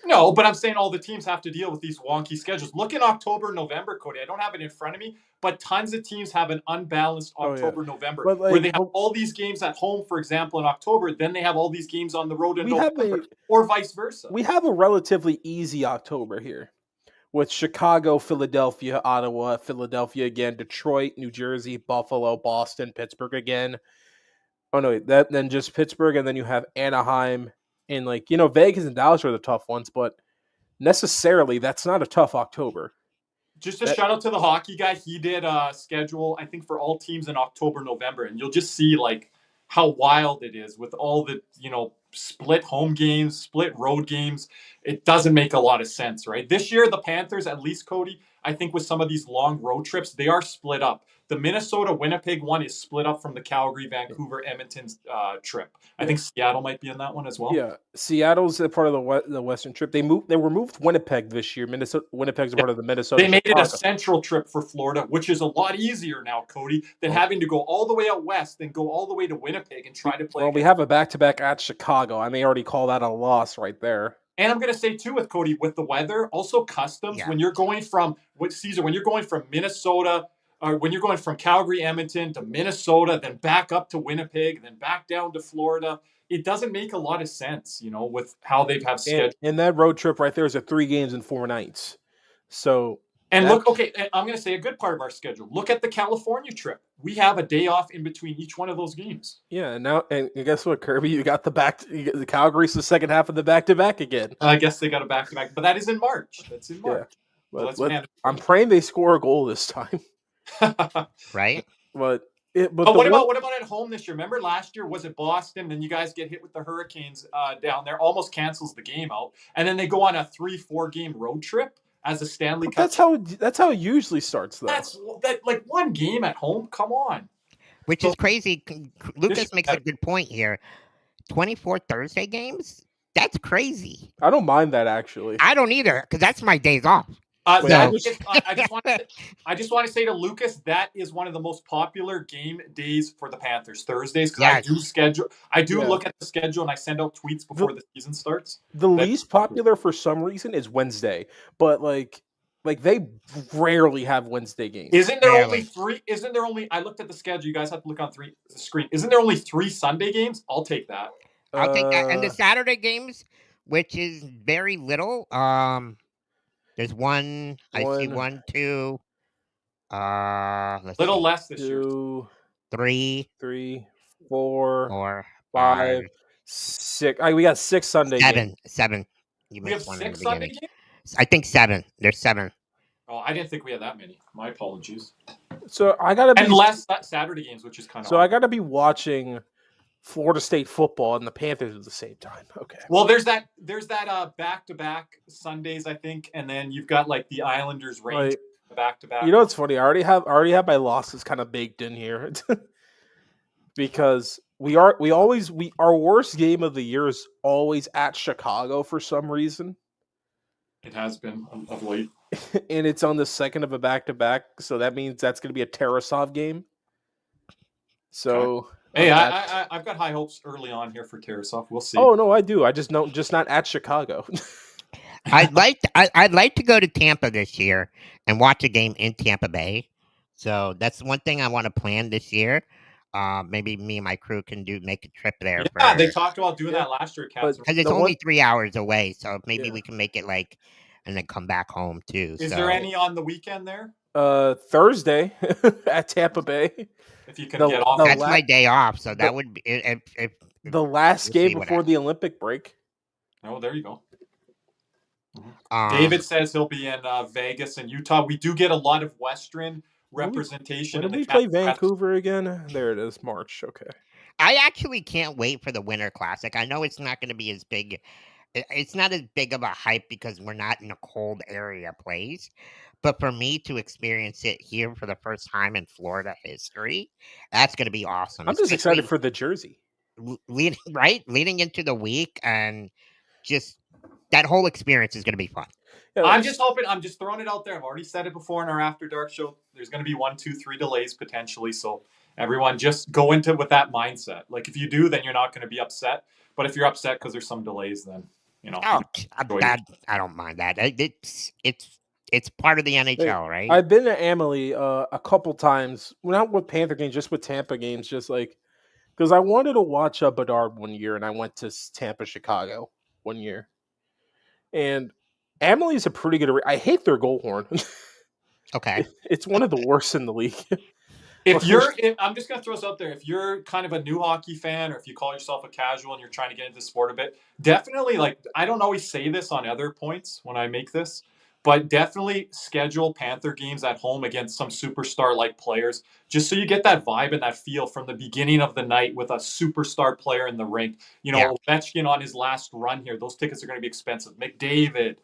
no, but I'm saying all the teams have to deal with these wonky schedules. Look in October, November, Cody. I don't have it in front of me, but tons of teams have an unbalanced October, November, where they have all these games at home, for example, in October. Then they have all these games on the road in November, or vice versa.
We have a relatively easy October here with Chicago, Philadelphia, Ottawa, Philadelphia again, Detroit, New Jersey, Buffalo, Boston, Pittsburgh again. Oh no, then just Pittsburgh, and then you have Anaheim, and Vegas and Dallas are the tough ones, but necessarily that's not a tough October.
Just a shout out to the hockey guy. He did a schedule, I think, for all teams in October, November, and you'll just see how wild it is with all the split home games, split road games. It doesn't make a lot of sense, right? This year, the Panthers, at least, Cody, I think with some of these long road trips, they are split up. The Minnesota-Winnipeg one is split up from the Calgary, Vancouver, Edmonton trip. I think Seattle might be in that one as well.
Yeah, Seattle's a part of the Western trip. They removed Winnipeg this year. Winnipeg's a part of the Minnesota.
They made it a central trip for Florida, which is a lot easier now, Cody, than having to go all the way out west, then go all the way to Winnipeg and try to play.
Well, we have a back-to-back at Chicago. I may already call that a loss right there.
And I'm going to say, too, with Cody, with the weather, also customs, when you're going from Minnesota, or when you're going from Calgary, Edmonton to Minnesota, then back up to Winnipeg, then back down to Florida, it doesn't make a lot of sense, with how they've have scheduled.
And that road trip right there is 3 games and 4 nights. So.
And look, okay, I'm going to say a good part of our schedule. Look at the California trip. We have a day off in between each one of those games.
Yeah, and guess what, Kirby? You got the Calgary's the second half of the back-to-back again.
I guess they got a back-to-back, but that is in March. That's in March.
Yeah. I'm praying they score a goal this time.
Right?
But what about at home this year? Remember last year, was it Boston? Then you guys get hit with the Hurricanes down there, almost cancels the game out, and then they go on a 3-4 game road trip as a Stanley Cup.
That's how it usually starts, though.
That's like one game at home. Come on,
which is crazy. Lucas makes a good point here. 24 Thursday games. That's crazy.
I don't mind that, actually.
I don't either, because that's my days off.
I just want to say to Lucas, that is one of the most popular game days for the Panthers, Thursdays, because I do look at the schedule and I send out tweets before the season starts.
The least popular for some reason is Wednesday, but like they rarely have Wednesday games.
Isn't there only 3? Isn't there only? I looked at the schedule. You guys have to look on the screen. Isn't there only 3 Sunday games? I'll take that.
I'll take that. And the Saturday games, which is very little. There's one. I see 1, 2.
Little less this year.
3,
4, 5, 6. We got 6 Sunday games.
7.
We have 6 Sunday games?
I think 7. There's 7.
Oh, I didn't think we had that many. My apologies.
So I gotta be
and less Saturday games, which is kind of.
So I gotta be watching Florida State football and the Panthers at the same time. Okay.
Well, there's that back-to-back Sundays, I think, and then you've got the Islanders Rangers back-to-back.
You know what's funny? I already have my losses kind of baked in here because our worst game of the year is always at Chicago for some reason.
It has been of late,
and it's on the second of a back-to-back, so that means that's going to be a Tarasov game. So. Okay.
Hey, I've got high hopes early on here for Tarasov. We'll see.
Oh no, I do. I just not at Chicago.
I'd like to go to Tampa this year and watch a game in Tampa Bay. So that's one thing I want to plan this year. Maybe me and my crew can make a trip there.
Yeah, they talked about doing that last year,
because it's only 3 hours away. So maybe we can make it and then come back home too.
Is there any on the weekend there?
Thursday at Tampa Bay.
If you can get off.
That's my day off, so that would be if
the last game before the Olympic break.
Oh, there you go. David says he'll be in Vegas and Utah. We do get a lot of Western representation.
When did we play Vancouver again? There it is, March. Okay.
I actually can't wait for the Winter Classic. I know it's not going to be as big. It's not as big of a hype because we're not in a cold area place. But for me to experience it here for the first time in Florida history, that's going to be awesome.
I'm just excited for the jersey.
Leading into the week, and just that whole experience is going to be fun.
Yeah, I'm just throwing it out there. I've already said it before in our After Dark show. There's going to be 1, 2, 3 delays potentially. So Everyone just go into it with that mindset. Like if you do, then you're not going to be upset. But if you're upset because there's some delays, then
Oh,
enjoy your-
I don't mind that. It's part of the NHL, right?
I've been to Amalie a couple times, not with Panther games, just with Tampa games, just like because I wanted to watch Bedard one year, and I went to Tampa, Chicago one year, and Amelie's a pretty good. I hate their goal horn.
Okay.
It's one of the worst in the league.
I'm just going to throw this out there. If you're kind of a new hockey fan, or if you call yourself a casual and you're trying to get into the sport a bit, definitely, like, I don't always say this on other points when I make this, but definitely schedule Panther games at home against some superstar-like players, just so you get that vibe and that feel from the beginning of the night with a superstar player in the rink. Ovechkin on his last run here, those tickets are going to be expensive. McDavid,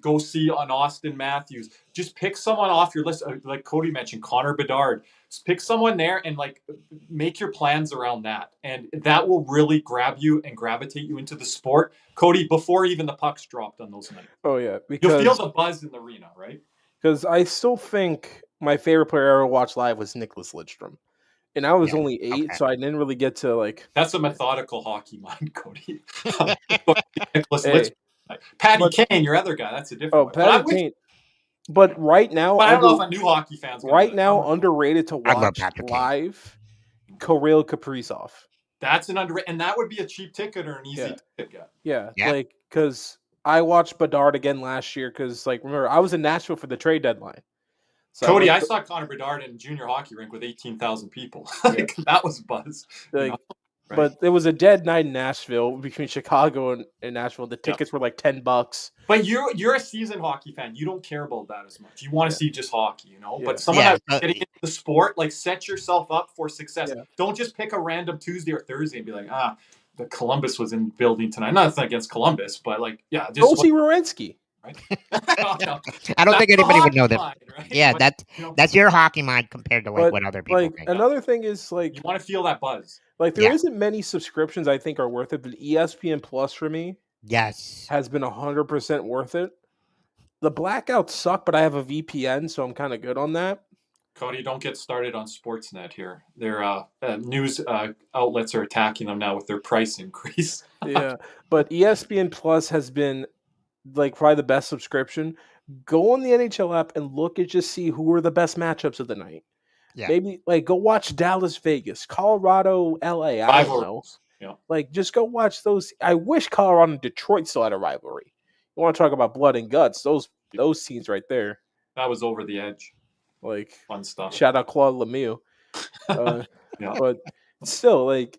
go see on Austin Matthews. Just pick someone off your list, like Cody mentioned, Connor Bedard. Just pick someone there and like make your plans around that, and that will really grab you and gravitate you into the sport, Cody. Before even the pucks dropped on those nights.
Oh yeah,
you'll feel the buzz in the arena, right?
Because I still think my favorite player I ever watched live was Nicholas Lidstrom, and I was only 8, so I didn't really get to like.
That's a methodical hockey mind, Cody. Nicholas Lidstrom. Patty Kane, your other guy. That's a different.
Oh, Patty Kane. But right now,
I don't know if a new hockey fan's
right now underrated to watch live. Kirill Kaprizov.
That's an underrated, and that would be a cheap ticket or an easy ticket.
Yeah, like because I watched Bedard again last year because, like, remember I was in Nashville for the trade deadline.
So Cody, I saw Connor Bedard in a junior hockey rink with 18,000 people. That was buzz.
Like, right? But it was a dead night in Nashville between Chicago and Nashville. The tickets were like $10.
But you're a seasoned hockey fan. You don't care about that as much. You want to see just hockey, But someone that's getting into the sport, like, set yourself up for success. Yeah. Don't just pick a random Tuesday or Thursday and be like, the Columbus was in building tonight. Nothing against Columbus, but like, just
go see Werenski.
Right? I don't think anybody would know that. Mind, right? Yeah, but, that's your hockey mind compared to like what other people
like think. Another thing is like
you want to feel that buzz.
Like there isn't many subscriptions I think are worth it, but ESPN Plus for me, has been 100% worth it. The blackouts suck, but I have a VPN, so I'm kind of good on that.
Cody, don't get started on Sportsnet here. Their news outlets are attacking them now with their price increase.
Yeah, but ESPN Plus has been like probably the best subscription. Go on the NHL app and look at just see who are the best matchups of the night. Yeah. Maybe like go watch Dallas, Vegas, Colorado, LA. I don't know.
Yeah.
Like just go watch those. I wish Colorado and Detroit still had a rivalry. You want to talk about blood and guts? Those scenes right there.
That was over the edge.
Like
fun stuff.
Shout out Claude Lemieux. But still, like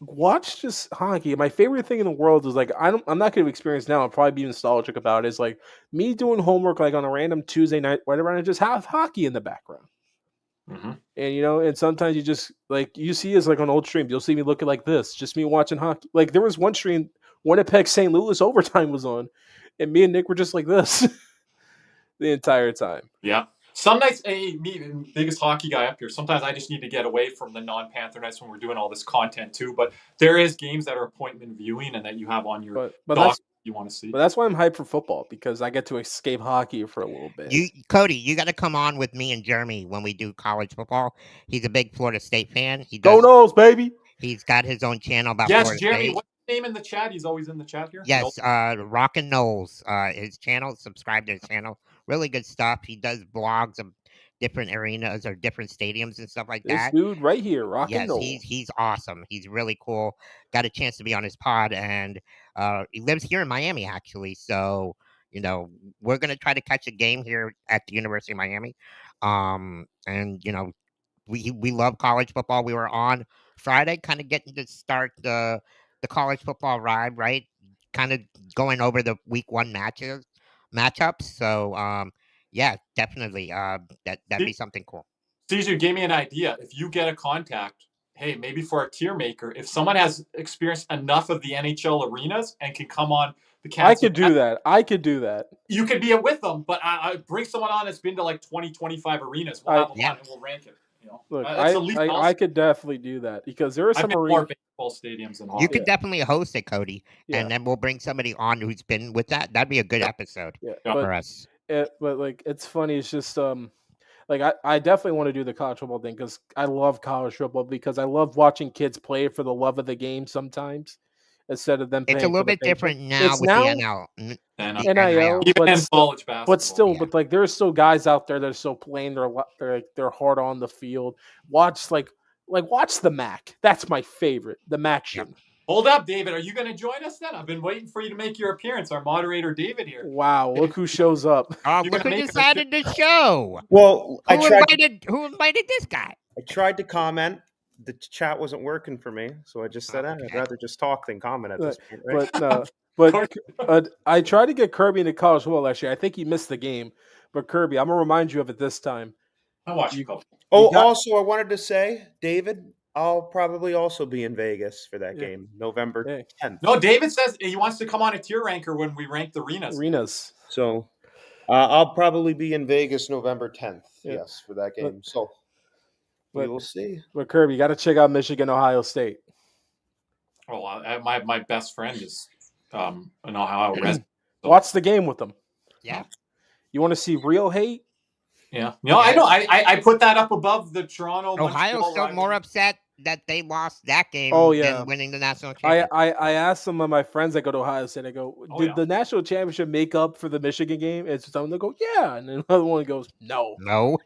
watch just hockey. My favorite thing in the world is like I'm not going to experience now. I'll probably be nostalgic about it. Is like me doing homework like on a random Tuesday night, whatever, and I just have hockey in the background.
Mm-hmm.
And and sometimes you just like you see us like on old streams, you'll see me looking like this, just me watching hockey. Like there was one stream, Winnipeg St. Louis overtime was on, and me and Nick were just like this the entire time.
Yeah. Some nights, me, biggest hockey guy up here, sometimes I just need to get away from the non-Panther nights when we're doing all this content too. But there is games that are appointment viewing and that you have on your dock you want to see.
But that's why I'm hyped for football, because I get to escape hockey for a little bit.
Cody, you got to come on with me and Jeremy when we do college football. He's a big Florida State fan.
Go Noles, baby!
He's got his own channel about Florida
Jeremy,
State.
What's his name in the chat? He's always in the chat here.
Yes, Rockin' Knowles. His channel, subscribe to his channel. Really good stuff. He does vlogs of different arenas or different stadiums and stuff like that.
This dude right here, Rockin' Knowles.
He's awesome. He's really cool. Got a chance to be on his pod, and he lives here in Miami, actually. So, we're going to try to catch a game here at the University of Miami. And, we love college football. We were on Friday kind of getting to start the college football ride, right? Kind of going over the week 1 matchups. So, yeah, definitely. That'd be something cool.
Caesar gave me an idea. If you get a contact, hey, maybe for a tier maker, if someone has experienced enough of the NHL arenas and can come on the Cats,
I could do that.
You could be with them, but I bring someone on that's been to like 20, 25 arenas. We'll have them on and we'll rank it.
Look, I could definitely do that, because there are some
more baseball stadiums and
you could definitely host it, Cody, and then we'll bring somebody on who's been with that. That'd be a good episode for us.
But like it's funny. It's just like like I definitely want to do the college football thing because I love college football because I love watching kids play for the love of the game sometimes instead of them
It's a
playing for
little
the
bit
paycheck.
different now
It's
with the
now
NL.
And
The
NIL,
even
but
in college basketball.
still,
Yeah.
but like there's still guys out there that are still playing their heart on the field. Watch watch the Mac. That's my favorite. The Maction.
Hold up, David. Are you going to join us then? I've been waiting for you to make your appearance. Our moderator, David, here.
Wow, look who shows up.
Oh,
You're
look who
gonna make
decided to show.
Well,
Who invited this guy?
I tried to comment. The chat wasn't working for me, so I just said, I'd
Okay.
rather just talk than comment at this point, right?
But I tried to get Kirby into college football last year. I think he missed the game. But Kirby, I'm gonna remind you of it this time.
I watched a couple.
Also, I wanted to say, David, I'll probably also be in Vegas for that
Yeah.
game, November
Yeah.
10th.
No, David says he wants to come on a tier ranker when we rank the arenas.
So I'll probably be in Vegas November 10th,
Yeah.
yes, for that game. So we will see.
But Kirby, you got to check out Michigan, Ohio State.
Well, my best friend is an Ohio resident.
Watch the game with them.
Yeah.
You want to see real hate?
Yeah. No, I know. I put that up above the Toronto.
Ohio's
Montreal
still more
rivalry.
upset that they lost that game
Oh, yeah.
than winning the national championship.
I asked some of my friends that go to Ohio State. I go,
Oh,
did
yeah.
the national championship make up for the Michigan game? And someone they go, yeah, and then another one goes, no.
No.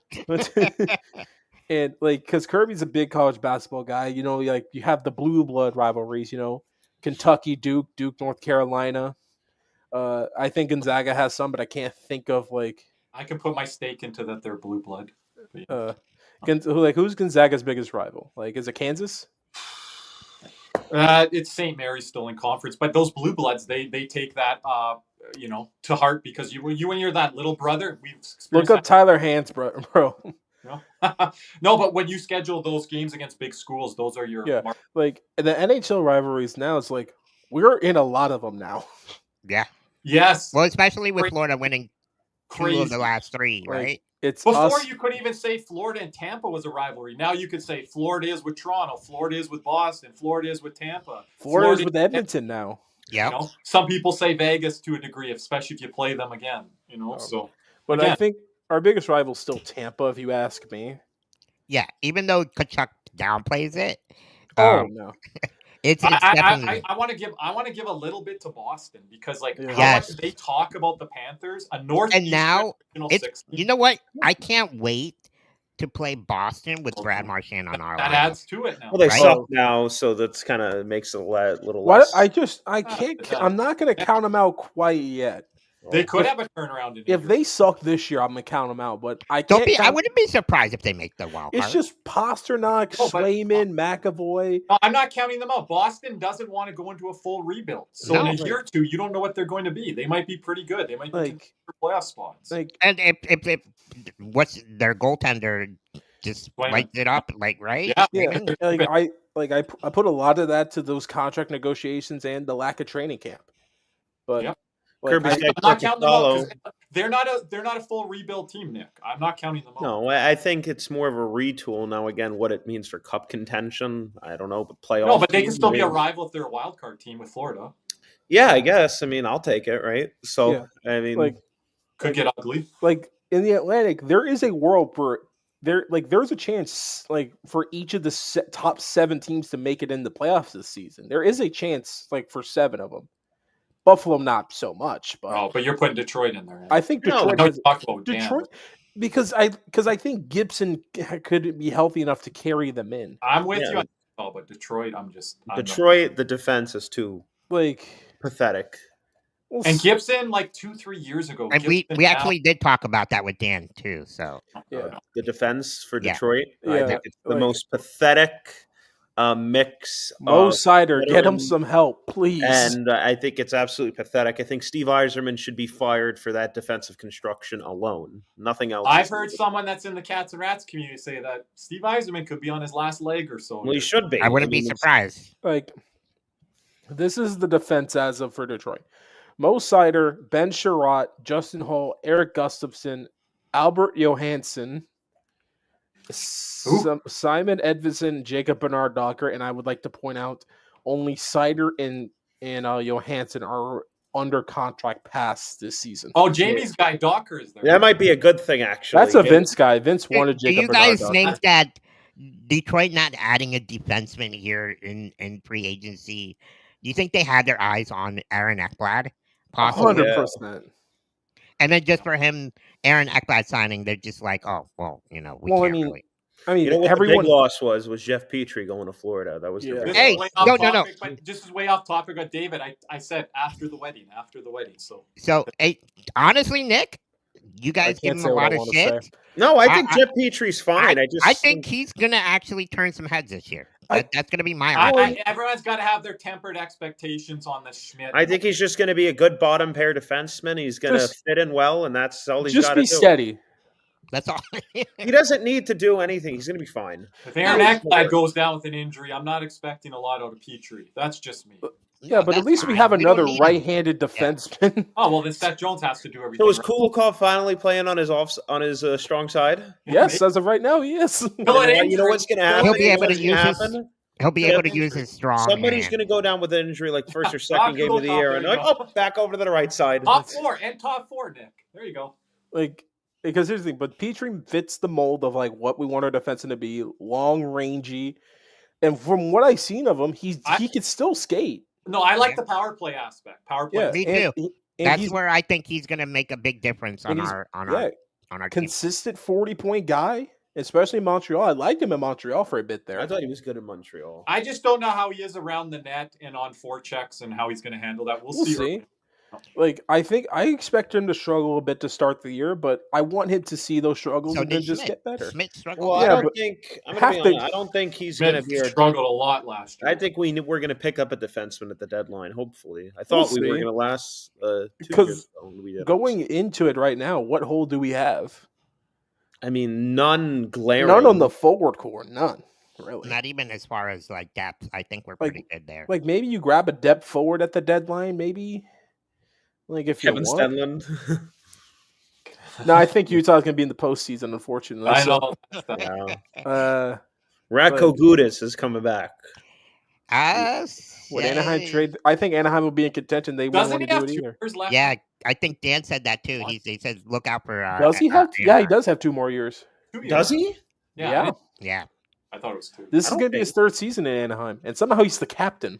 And like, because Kirby's a big college basketball guy, you know, like you have the blue blood rivalries, you know, Kentucky, Duke, North Carolina. I think Gonzaga has some, but I can't think of like.
I can put my stake into that they're blue blood.
Who's Gonzaga's biggest rival? Like, is it Kansas?
It's St. Mary's still in conference, but those blue bloods, they take that to heart because you when you're that little brother, we've experienced
Look up
that.
Tyler Hans, bro.
No, but when you schedule those games against big schools, those are your
Like the NHL rivalries now, it's like we're in a lot of them now.
Yeah.
Yes.
Well, especially with
Crazy.
Florida winning 2
Crazy.
of the last 3,
Like,
right?
It's
Before
us.
you could even say Florida and Tampa was a rivalry. Now you could say Florida is with Toronto, Florida is with Boston, Florida is with Tampa.
Florida's with Edmonton now.
Yeah.
You know, some people say Vegas to a degree, especially if you play them again. You know, so
But
again,
I think our biggest rival is still Tampa, if you ask me.
Yeah. Even though Tkachuk downplays it,
No.
it's definitely.
I want to give a little bit to Boston because how
Yes.
much they talk about the Panthers, a North
And now it's.
16.
You know what? I can't wait to play Boston with Brad Marchand on our
That
line.
adds to it now.
Well, they
Right?
suck now, so that's kind of makes it a little
What
less.
I can't. I'm not going to count them out quite yet.
They could have a turnaround.
If they suck this year, I'm going to count them out. But I
Don't
can't.
be. I
count-
wouldn't be surprised if they make the wild
It's
card.
just Pasternak,
No, but-
Swayman, McAvoy.
No, I'm not counting them out. Boston doesn't want to go into a full rebuild. So
No.
in a year or two, you don't know what they're going to be. They might be pretty good. They might be
Like,
for playoff spots.
like
And if what's their goaltender just
Swayman.
lights it up, like right?
Yeah.
yeah, I put a lot of that to those contract negotiations and the lack of training camp. But
Yep.
Kirby's
I-
got
I'm not
to
counting them out
follow.
'cause they're not a full rebuild team, Nick. I'm not counting them out.
No, I think it's more of a retool now. Again, what it means for cup contention, I don't know, but playoff.
No, but they can
team,
still be a
I mean,
rival if they're a wild card team with Florida.
Yeah, I guess. I mean, I'll take it, right? So,
Yeah.
I mean,
like
Could get ugly.
like in the Atlantic, there is a world where there's a chance for each of the top 7 teams to make it in the playoffs this season. There is a chance for 7 of them. Buffalo not so much, but
But you're putting Detroit in there.
I think
No,
Detroit
No,
has,
talk about Dan.
Detroit because I think Gibson could be healthy enough to carry them in.
I'm with
Yeah.
you. But Detroit, I'm not.
Detroit, the defense is too
Like
pathetic.
we'll
And
s-
Gibson, 2-3 years ago,
And we
Gibson
actually did talk about that with Dan too. So
yeah.
The defense for
Yeah.
Detroit, I
Yeah,
think it's the
like-
most pathetic mix.
Mo
of
Sider, get him
veteran-
some help, please.
And I think it's absolutely pathetic. I think Steve Yzerman should be fired for that defensive construction alone. Nothing else.
I've
is
heard
needed.
someone that's in the Cats and Rats community say that Steve Yzerman could be on his last leg or so.
Well, he should be.
I wouldn't be
mean, it's-
surprised.
This is the defense as of for Detroit. Mo Sider, Ben Sherratt, Justin Hall, Eric Gustafson, Albert Johansson, Simon Edvison, Jacob Bernard Docker, and I would like to point out only Sider and Johansson are under contract past this season.
Oh, Jamie's guy Docker is there.
That might be a good thing, actually.
That's a Vince guy. Vince wanted
Do
Jacob
you
Bernard.
guys think that Detroit not adding a defenseman here in free agency, do you think they had their eyes on Aaron Ekblad? Possibly.
100%.
And then just for him, Aaron Ekblad signing, they're just like, oh, well, we can't really.
I mean,
You know what
everyone.
the big loss was Jeff Petry going to Florida. That was the big
Hey,
loss.
no.
But this is way off topic. But David, I said after the wedding.
So, honestly, Nick, you guys give him a lot of shit.
No, I think Jeff Petry's fine.
I think he's gonna actually turn some heads this year. That's gonna be my.
Everyone's got to have their tempered expectations on this Schmidt.
I think he's just going to be a good bottom pair defenseman. He's going to fit in well, and that's all he's got to do.
Just be steady.
That's all.
He doesn't need to do anything. He's going to be fine.
If Aaron Ekblad goes down with an injury, I'm not expecting a lot out of Petry. That's just me.
Yeah, but at least we have another right-handed defenseman.
Yeah. Oh well, then Seth Jones has to do everything.
So is Kulikov finally playing on his strong side?
Yes, as of right now, he is.
You know what's going to happen?
He'll be able to use his. He'll be able to use his strong.
Somebody's going to go down with an injury like first or second game of the year, and back over to the right side.
Top four, Nick. There you go.
Because here's the thing, but Petry fits the mold of like what we want our defenseman to be, long, rangy, and from what I've seen of him, he can still skate.
No, I like the power play aspect. Power play.
Yeah, me too. That's where I think he's going to make a big difference on our
consistent 40-point guy, especially in Montreal. I liked him in Montreal for a bit there.
I thought he was good in Montreal.
I just don't know how he is around the net and on forechecks and how he's going to handle that. We'll see.
I think I expect him to struggle a bit to start the year, but I want him to see those struggles and then just get better.
Well,
I don't think he's going to be
struggled a lot last year.
I think we're going to pick up a defenseman at the deadline. Hopefully, I thought we were going to last 2 years ago.
Going into it right now, what hole do we have?
I mean, none glaring.
None on the forward core. None. Really.
Not even as far as like depth. I think we're pretty good there.
Like maybe you grab a depth forward at the deadline, maybe. Like if
Kevin
you want.
Stenlund.
No, I think Utah's going to be in the postseason, unfortunately.
I know.
Radko Gudas is coming back.
Would Anaheim trade? I think Anaheim will be in contention. They won't want to do it either.
Yeah, I think Dan said that too. He says look out for.
Does he have? Yeah, he does have 2 more years.
2 years.
Does he?
Yeah.
I thought it was 2.
This is going to be his 3rd season in Anaheim, and somehow he's the captain.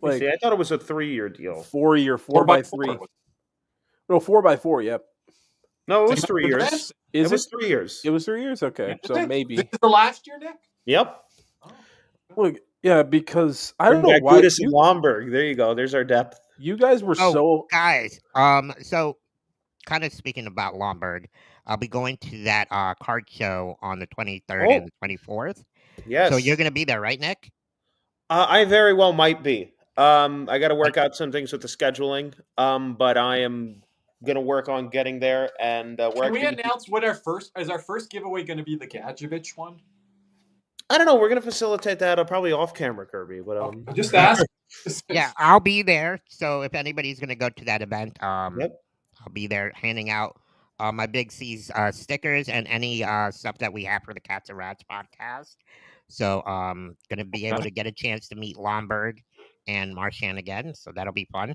I thought it was a 3-year deal.
4-year, 4x3. No, 4x4. Yep.
No, it was 3 years. It was 3 years.
It was 3 years. Okay, so maybe
this is the last year, Nick.
Yep.
Look, yeah, because I don't know why.
Gudas and Lomberg. There you go. There's our depth.
You guys were
guys. So kind of speaking about Lomberg, I'll be going to that card show on the 23rd and the 24th.
Yes.
So you're going to be there, right, Nick?
I very well might be. I got to work out some things with the scheduling, but I am going to work on getting there. And
can we announce what our first giveaway going to be? The Gadjevich one?
I don't know. We're going to facilitate that probably off camera, Kirby. But
just ask.
Yeah, I'll be there. So if anybody's going to go to that event, I'll be there handing out my BigCeaz stickers and any stuff that we have for the Cats and Rats podcast. So going to be able to get a chance to meet Lomberg and Marchand again, so that'll be fun.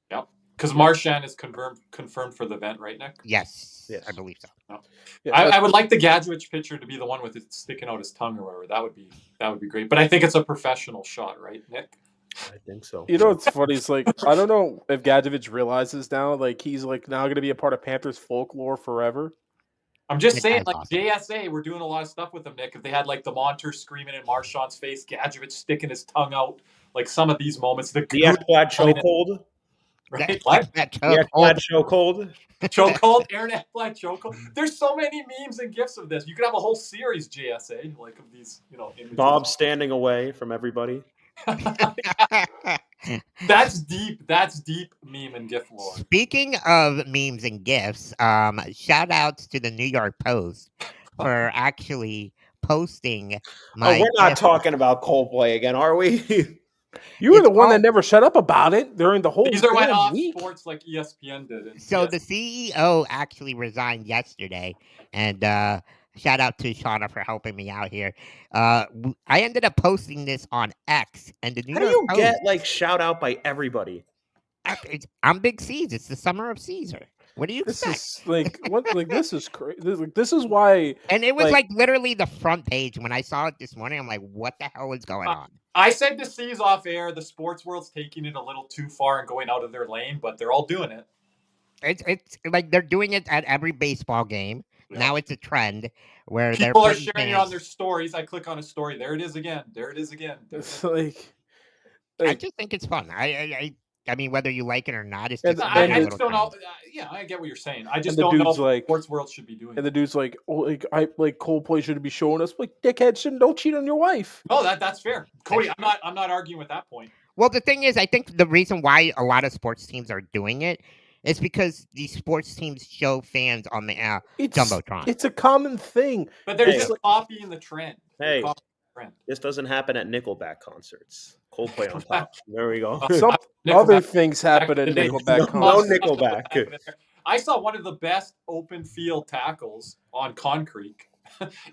Yep, because Marchand is confirmed for the event, right, Nick?
Yes, I believe so.
Oh. Yeah, I would like the Gadjevich picture to be the one with it sticking out his tongue or whatever. That would be great. But I think it's a professional shot, right, Nick?
I think so.
You know what's funny? It's like I don't know if Gadjevich realizes now, like he's like now going to be a part of Panthers folklore forever.
I'm just saying, like awesome. JSA, we're doing a lot of stuff with them, Nick. If they had like the Monter screaming in Marchand's face, Gadjevich sticking his tongue out, like some of these moments. The
Ekblad chokehold.
Right? What?
The Ekblad chokehold.
Chokehold, Aaron Ekblad chokehold. There's so many memes and gifs of this. You could have a whole series, JSA, like of these, images.
Bob standing away from everybody.
That's deep meme and gif lore.
Speaking of memes and gifs, shout outs to the New York Post for actually posting my
we're not talking about Coldplay again, are we?
You were the one that never shut up about it during the whole
These are off
week.
Sports like ESPN did.
So the CEO actually resigned yesterday, and Shout out to Shauna for helping me out here. I ended up posting this on X, and the New
How do
York
you
Post.
get like shout out by everybody?
I'm BigCeaz. It's the summer of Caesar. What do you
This
expect?
is like what? Like this is crazy. This is why.
And it was like literally the front page when I saw it this morning. I'm like, what the hell is going on?
I said to C's off air, the sports world's taking it a little too far and going out of their lane, but they're all doing it.
It's like they're doing it at every baseball game.
Yeah.
Now it's a trend where
people are
putting
sharing it
fans-
on their stories. I click on a story. There it is again. There it is again.
It's like
I just think it's fun. I mean, whether you like it or not, it's
And-
just.
I
another
just don't
little
know. Yeah, I get what you're saying. I just
And the
don't know
dude's
if
like-
the sports world should be doing
and
it.
the dude's like, oh, like Coldplay shouldn't be showing us. Like, dickhead, shouldn't don't cheat on your wife.
Oh, that's fair. Cody, I'm not arguing with that point.
Well, the thing is, I think the reason why a lot of sports teams are doing it is because these sports teams show fans on the Jumbotron.
It's a common thing.
But they're
Hey.
just copying the trend. They're
Hey.
copying the trend.
This doesn't happen at Nickelback concerts. Coldplay on top. There we go.
Some
Nickelback-
other things happen at
Back in the day.
Nickelback
No,
concerts.
Nickelback.
I saw one of the best open field tackles on concrete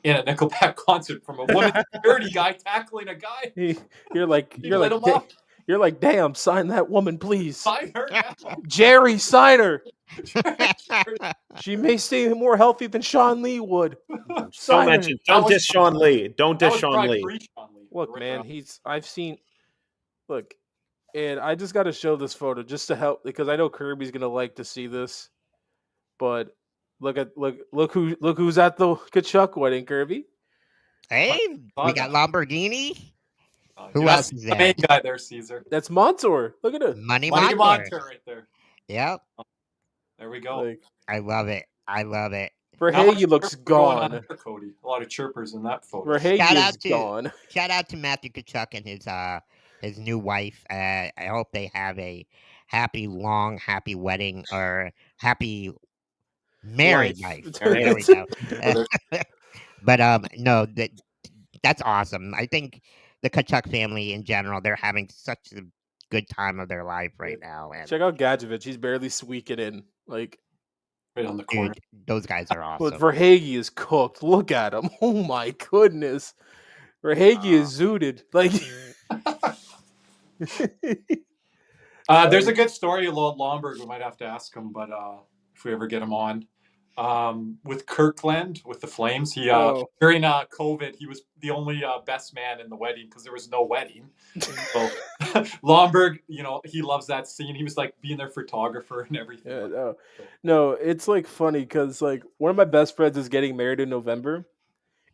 in a Nickelback concert from a woman security guy tackling a guy.
You're like,
He lit him up.
you're like, damn, sign that woman, please.
Sign her now.
Jerry, sign her. She may stay more healthy than Sean Lee would.
Don't
Sign her.
mention. Don't diss Sean Lee. Don't
That
diss
was
Sean
probably
Lee.
pre-Sean Lee.
Look,
Right
man,
now.
I've seen. Look, and I just got to show this photo just to help because I know Kirby's gonna like to see this. But look who's at the Tkachuk wedding, Kirby.
Hey,
Saw
we got
that.
Lamborghini. Who
That's
else is
the
there?
main guy there, Caesar.
That's Montour. Look at it.
Money
Money
Montour.
Montour right there.
Yep,
There we go.
Like,
I love it. I love it.
How much
Verhage looks
chirpers going on
gone.
there, Cody. A lot of chirpers in that photo.
Verhage
Shout
is
out to-
gone.
Shout out to Matthew Tkachuk and his new wife. I hope they have a happy wedding or happy married life.
Life.
There we go. But no, that's awesome. I think the Tkachuk family in general, they're having such a good time of their life right now. And
Check out Gadjevich. He's barely squeaking in. Like,
Right on the corner.
dude, those guys are awesome.
but Verhage is cooked. Look at him. Oh my goodness. Verhage is zooted. Like,
There's a good story about Lomberg. We might have to ask him, but if we ever get him on. With Kirkland, with the Flames, he during COVID, he was the only best man in the wedding because there was no wedding. So Lomberg, he loves that scene. He was like being their photographer and everything.
yeah, no, it's like funny because like one of my best friends is getting married in November,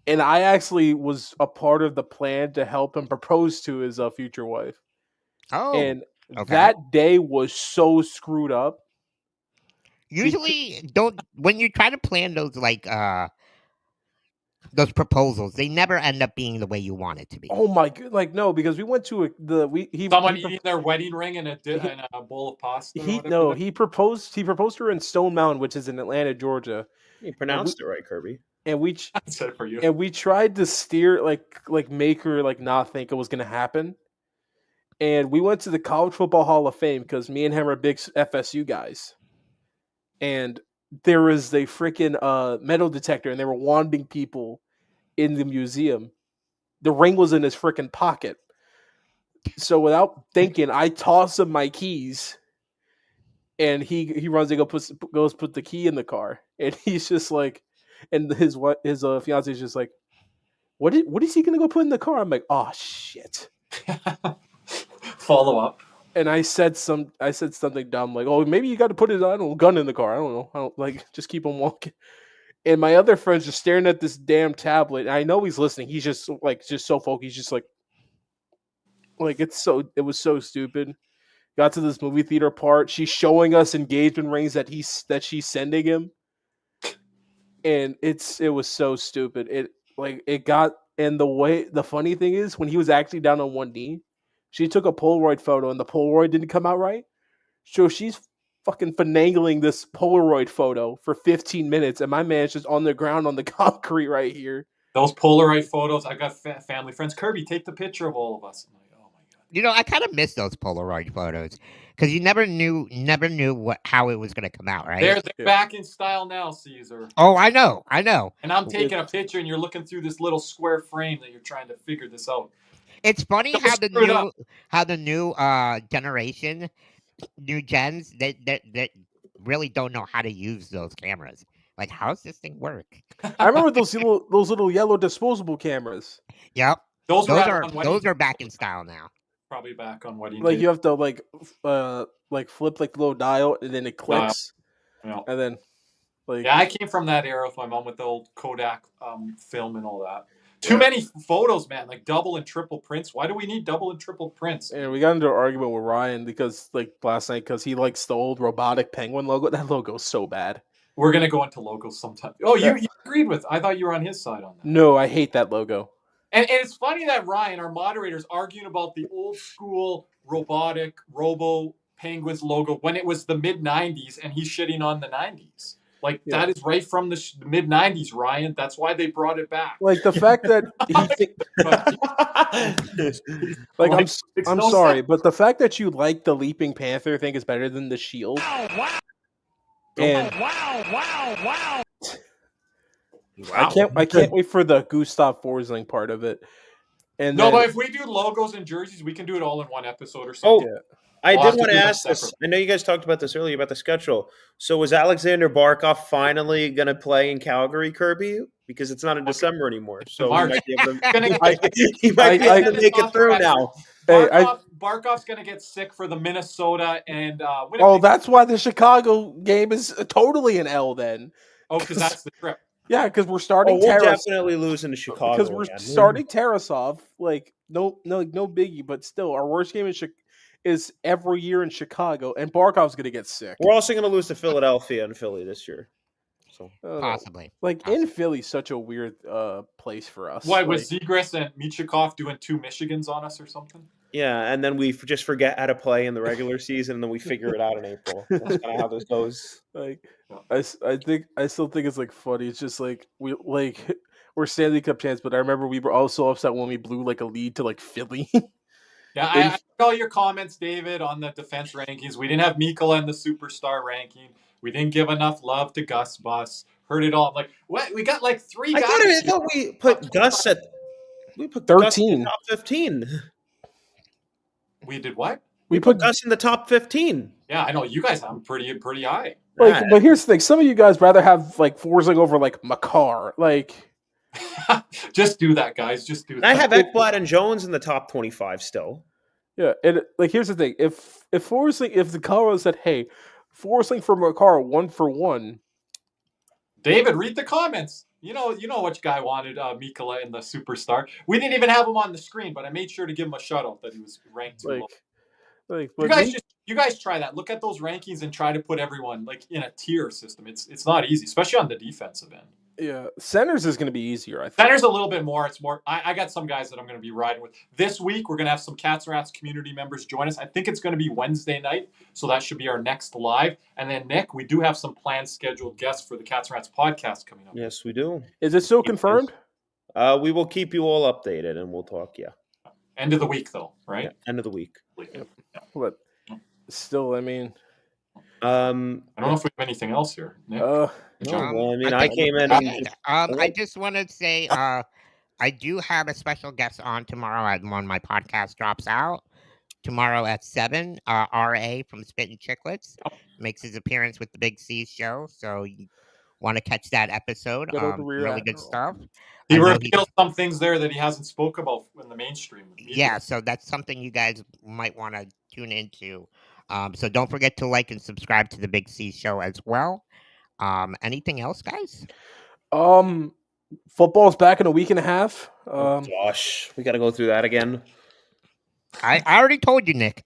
and I actually was a part of the plan to help him propose to his future wife.
Oh,
And
okay.
that day was so screwed up.
usually when you try to plan those proposals, they never end up being the way you want it to be.
Oh my god! Like no, because we went to
Someone eating their wedding ring in a bowl of pasta.
he proposed to her in Stone Mountain, which is in Atlanta, Georgia,
You pronounced it right, Kirby.
and we
I said it for you.
and we tried to steer like make her like not think it was gonna happen. And we went to the College Football Hall of Fame because me and him are big FSU guys. And there was a freaking metal detector, and they were wanting people in the museum. The ring was in his freaking pocket. So without thinking, I toss him my keys, and he runs and goes put the key in the car, and he's just like, and his fiance is just like, what is he gonna go put in the car? I'm like, oh shit.
Follow up.
And I said something dumb like, "Oh, maybe you got to put his gun in the car." I don't know. I don't like just keep him walking. And my other friend's just staring at this damn tablet. And I know he's listening. He's just so focused. He's just like it was so stupid. Got to this movie theater part. She's showing us engagement rings that she's sending him, and it was so stupid. And the funny thing is when he was actually down on one knee. She took a Polaroid photo, and the Polaroid didn't come out right. So she's fucking finagling this Polaroid photo for 15 minutes, and my man's just on the ground on the concrete right here.
Those Polaroid photos. I got family friends. Kirby, take the picture of all of us. I'm like, oh my god.
I kind of miss those Polaroid photos. because you never knew how it was going to come out, right?
They're
Yeah.
back in style now, Caesar.
Oh, I know.
And I'm taking a picture, and you're looking through this little square frame that you're trying to figure this out.
It's funny
Don't
how
screw it up.
the new generation, new gens, that really don't know how to use those cameras. Like, how's this thing work?
I remember those little yellow disposable cameras.
Yep,
Those are on
those are back in style now.
probably back on wedding
Like
day.
you have to like flip like the little dial and then it clicks,
Yeah.
and then like
Yeah, I came from that era with my mom with the old Kodak film and all that. Too many photos, man. Like double and triple prints. Why do we need double and triple prints?
And we got into an argument with Ryan because like last night because he likes the old robotic penguin logo. That logo's so bad.
We're gonna go into logos sometime. Oh, you agreed with? I thought you were on his side on that.
No, I hate that logo.
And it's funny that Ryan, our moderator, is arguing about the old school robotic Robo Penguins logo when it was the mid '90s, and he's shitting on the '90s. Like that is right from the mid '90s, Ryan. That's why they brought it back.
Like the fact that like I'm
no
sorry,
sense.
but the fact that you like the Leaping Panther thing is better than the Shield.
Wow!
And
Wow!
I can't wait for the Gustav Forsling part of it. And
No,
then,
but if we do logos and jerseys, we can do it all in one episode or something.
Oh, I
We'll have
did
to
want
do
to
them
ask this.
separate.
I know you guys talked about this earlier about the schedule. So was Alexander Barkov finally going to play in Calgary, Kirby? Because it's not in December anymore. So he
March.
might be able to,
Gonna
he might be able to
I-
make it through now.
Hey,
Barkov's going to get sick for the Minnesota and
oh,
Winnipeg.
that's why the Chicago game is totally an L then.
Oh, because that's the trip.
Yeah, because we're
Oh,
starting
we'll
Taras-
definitely lose in Chicago.
because we're
again.
starting Tarasov. Like no biggie, but still our worst game is every year in Chicago, and Barkov's gonna get sick.
We're also going to lose to Philadelphia and Philly this year. So
I don't know.
Possibly.
Like in Philly's such a weird place for us.
Why
like,
was Zegras and Michikov doing 2 Michigans on us or something?
yeah, and then we just forget how to play in the regular season, and then we figure it out in April. That's kind of how this goes.
like I still think it's like funny. It's just like we're Stanley Cup champs, but I remember we were also upset when we blew like a lead to like Philly.
Yeah, I heard all your comments, David, on the defense rankings. We didn't have Mikkola in the superstar ranking. We didn't give enough love to Gus Bus. Heard it all. I'm like, what? We got like 3 guys.
I thought we put Gus at Gus in
13.
the top 15.
We did what?
We
Put
put
Gus in the top 15.
Yeah, I know. You guys have him pretty high.
like, but here's the thing: some of you guys rather have like Forsling over like Makar. Like,
Just do that, guys. Just do that.
I have Ekblad and Jones in the top 25 still.
yeah, and like here's the thing: if Forsling, if the Colorado said, "Hey, Forsling for Makar 1-for-1,"
David, read the comments. You know which guy wanted Mikkola in the superstar. We didn't even have him on the screen, but I made sure to give him a shout out that he was ranked too low.
like
You guys try that. Look at those rankings and try to put everyone like in a tier system. It's not easy, especially on the defensive end.
yeah, centers is going to be easier. I think.
Center's a little bit more. It's more. I got some guys that I'm going to be riding with this week. We're going to have some Cats and Rats community members join us. I think it's going to be Wednesday night, so that should be our next live. And then Nick, we do have some planned scheduled guests for the Cats and Rats podcast coming up.
Yes, we do.
Is it still confirmed?
We will keep you all updated, and we'll talk. Yeah,
End of the week though, right?
end of the week.
But still, I mean,
I don't know if we have anything else here. Nick?
No, well, I mean, I
think-
came in. And
I just want to say, I do have a special guest on tomorrow when my podcast drops out. Tomorrow at 7, RA from Spittin' Chicklets makes his appearance with the BigCeaz show. So you want to catch that episode.
Good old Rear
Really good
Admiral.
stuff.
He
I know
revealed some things there that he hasn't spoke about in the mainstream.
Yeah, so that's something you guys might want to tune into. So don't forget to like and subscribe to the BigCeaz show as well. Anything else, guys?
Football's back in a week and a half.
oh, gosh, we got to go through that again.
I already told you, Nick.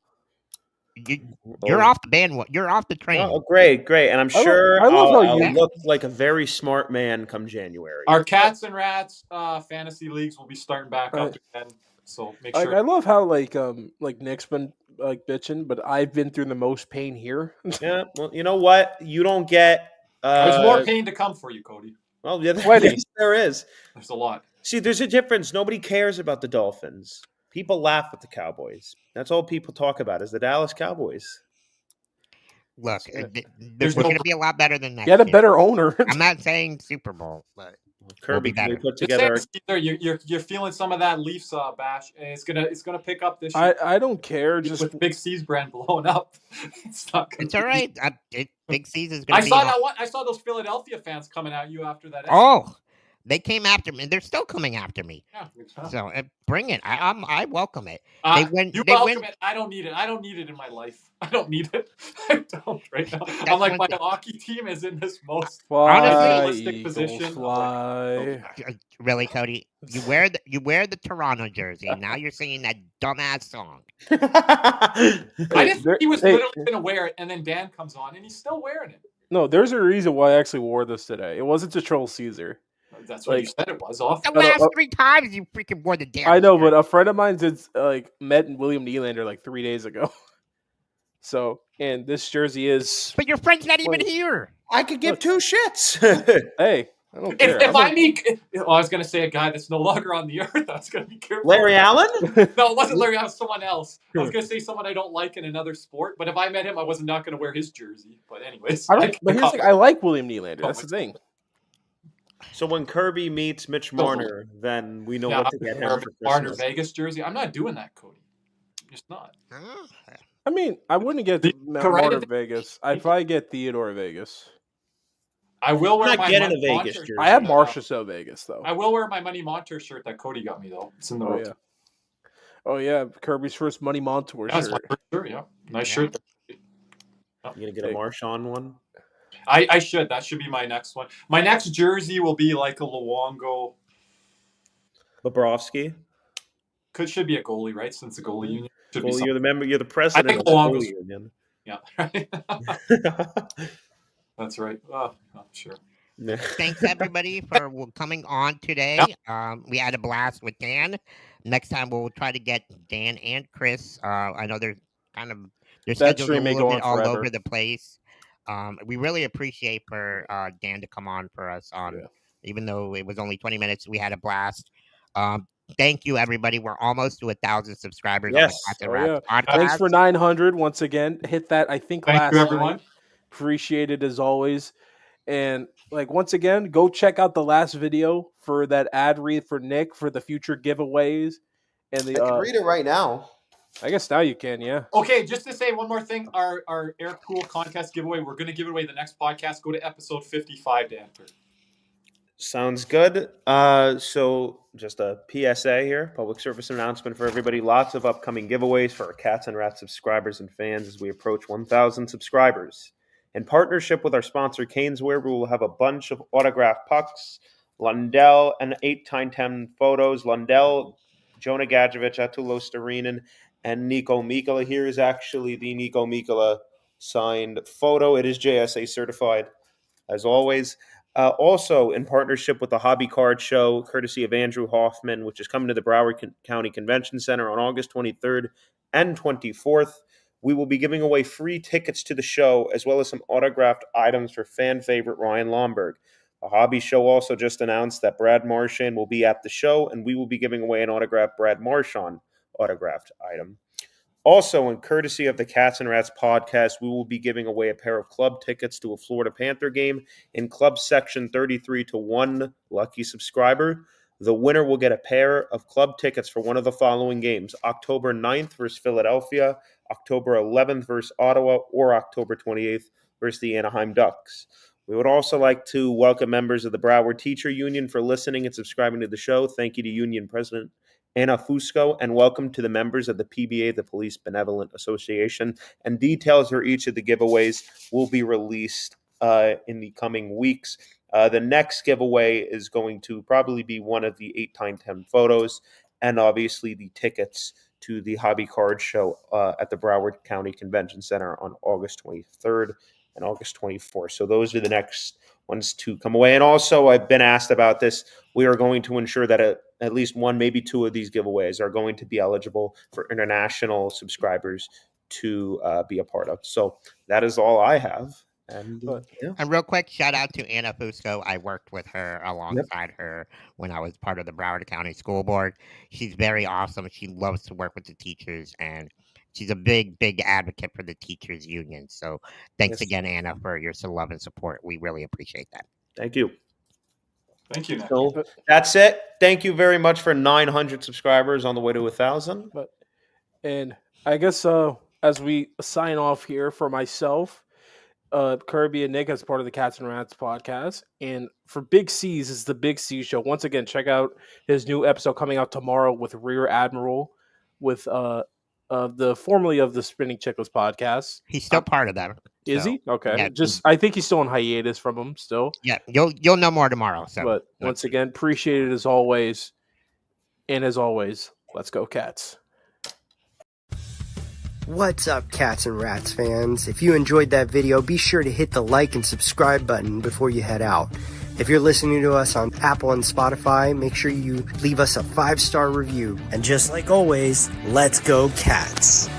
You're off the bandwagon. You're off the train.
Oh, great. And I'm
I love-
sure
I love how
I'll
you-
look like a very smart man come January.
Our Cats and Rats fantasy leagues will be starting back up again. So make
Like,
sure.
I love how like Nick's been like bitching, but I've been through the most pain here.
Yeah, well, you know what? You don't get.
There's more pain to come for you, Cody.
Well, yeah,
Wait.
yes, there is.
There's a lot.
See, there's a difference. Nobody cares about the Dolphins. People laugh at the Cowboys. That's all people talk about is the Dallas Cowboys.
Look,
Yeah.
There's
we're
no
going to be a lot better than next
Get a
year.
better owner.
I'm not saying Super Bowl, but
Kirby, can we
better.
put
Just saying,
together?
Caesar, you're feeling some of that Leafs bash, and it's gonna pick up this year.
I don't care. Just
With BigCeaz brand blowing up, it's not gonna.
It's all right. BigCeaz is going
I
to be.
saw that one. I saw those Philadelphia fans coming at you after that.
Oh, they came after me. They're still coming after me.
Yeah.
So bring it. I welcome it.
You
They
welcome
win.
it. I don't need it. I don't need it in my life. I don't need it. I don't right now.
That's
I'm like
one
my
thing.
hockey team is in this most
fly,
realistic
Eagles,
position.
fly.
Really, Cody? You wear the Toronto jersey. Now you're singing that dumbass song.
I didn't think he was
Hey.
literally going to wear it, and then Dan comes on, and he's still wearing it.
No, there's a reason why I actually wore this today. It wasn't to troll Caesar.
That's what you said it was. Off.
The last 3 times you freaking wore the damn.
I know,
shirt.
but a friend of mine did met William Nylander like 3 days ago. So, and this jersey is.
But your friend's not even here.
I could give 2 shits.
Hey, I don't care.
If I meet, I was going to say a guy that's no longer on the earth. I was going to be careful.
Larry Allen?
No, it wasn't Larry. It was someone else. I was going to say someone I don't like in another sport. But if I met him, I was not going to wear his jersey. But anyways,
But here's the thing, I like William Nylander. That's the thing.
So when Kirby meets Mitch Marner, then we know what to get him for
Marner
Christmas.
Vegas jersey. I'm not doing that, Cody. I'm just not.
I mean, I wouldn't get Marner Vegas. I'd probably get Theodore Vegas.
I will wear
I'm not
my
getting
Monty
a Vegas
Montour
jersey.
shirt.
I have Marchessault Vegas though.
I will wear my Money Montour shirt that Cody got me though. It's in the
Oh yeah. Oh yeah, Kirby's first Money Montour
That's
shirt.
my first shirt. Yeah, nice shirt.
You gonna get a Marchand one?
I should. That should be my next one. My next jersey will be like a Luongo.
Bobrovsky?
Should be a goalie, right? Since the goalie union. Should be
Well, you're the member. You're the
I
president
think
of the
Luongo's-
goalie union.
Yeah. That's right. Oh, sure.
Thanks everybody for coming on today. We had a blast with Dan. Next time we'll try to get Dan and Chris. I know they're kind of their schedules a little bit all over the place. We really appreciate for Dan to come on for us even though it was only 20 minutes. We had a blast. Thank you, everybody. We're almost to 1,000 subscribers on the Cats and Rats podcast.
Thanks for 900 once again. Hit that, I think,
Thank you, everyone.
night. Appreciate it as always. And once again, go check out the last video for that ad read for Nick for the future giveaways. And the
I can read it right now.
I guess now you can, yeah.
Okay, just to say one more thing, our air cool contest giveaway, we're going to give it away the next podcast. Go to episode 55 to enter.
Sounds good. So just a PSA here, public service announcement for everybody. Lots of upcoming giveaways for our Cats and Rats subscribers and fans as we approach 1,000 subscribers. In partnership with our sponsor, Caneswear, we will have a bunch of autographed pucks, Lundell, and 8x10 photos. Lundell, Jonah Gadjevich, Atulo Starinen, and Nico Mikkola. Here is actually the Nico Mikkola signed photo. It is JSA certified, as always. Also, in partnership with the Hobby Card Show, courtesy of Andrew Hoffman, which is coming to the Broward County Convention Center on August 23rd and 24th, we will be giving away free tickets to the show, as well as some autographed items for fan favorite Ryan Lomberg. The Hobby Show also just announced that Brad Marchand will be at the show, and we will be giving away an autographed Brad Marchand autographed item. Also, in courtesy of the Cats and Rats podcast, we will be giving away a pair of club tickets to a Florida Panther game in Club Section 33 to one lucky subscriber. The winner will get a pair of club tickets for one of the following games: October 9th versus Philadelphia, October 11th versus Ottawa, or October 28th versus the Anaheim Ducks. We would also like to welcome members of the Broward Teacher Union for listening and subscribing to the show. Thank you to Union President Anna Fusco, and welcome to the members of the PBA, the Police Benevolent Association. And details for each of the giveaways will be released in the coming weeks. The next giveaway is going to probably be one of the 8x10 photos, and obviously the tickets to the Hobby Card Show at the Broward County Convention Center on August 23rd and August 24th. So those are the next ones to come away. And also, I've been asked about this. We are going to ensure that at least one, maybe two of these giveaways are going to be eligible for international subscribers to be a part of. So that is all I have. And
real quick, shout out to Anna Fusco. I worked with her alongside her when I was part of the Broward County School Board. She's very awesome. She loves to work with the teachers, and she's a big advocate for the teachers union. So thanks
Yes.
again, Anna, for your love and support. We really appreciate that.
Thank you.
Thank you, Nick.
So that's it. Thank you very much for 900 subscribers on the way to 1,000.
And I guess as we sign off here for myself, Kirby and Nick as part of the Cats and Rats podcast, and for BigCeaz is the BigCeaz show. Once again, check out his new episode coming out tomorrow with Rear Admiral, with the formerly of the Spinning Chicklets podcast.
He's still part of that.
Is
so,
he? Okay.
Yeah,
I think he's still on hiatus from him still.
Yeah, you'll know more tomorrow. So,
But once again, appreciate it as always. And as always, let's go Cats.
What's up, Cats and Rats fans? If you enjoyed that video, be sure to hit the like and subscribe button before you head out. If you're listening to us on Apple and Spotify, make sure you leave us a 5-star review. And just like always, let's go Cats!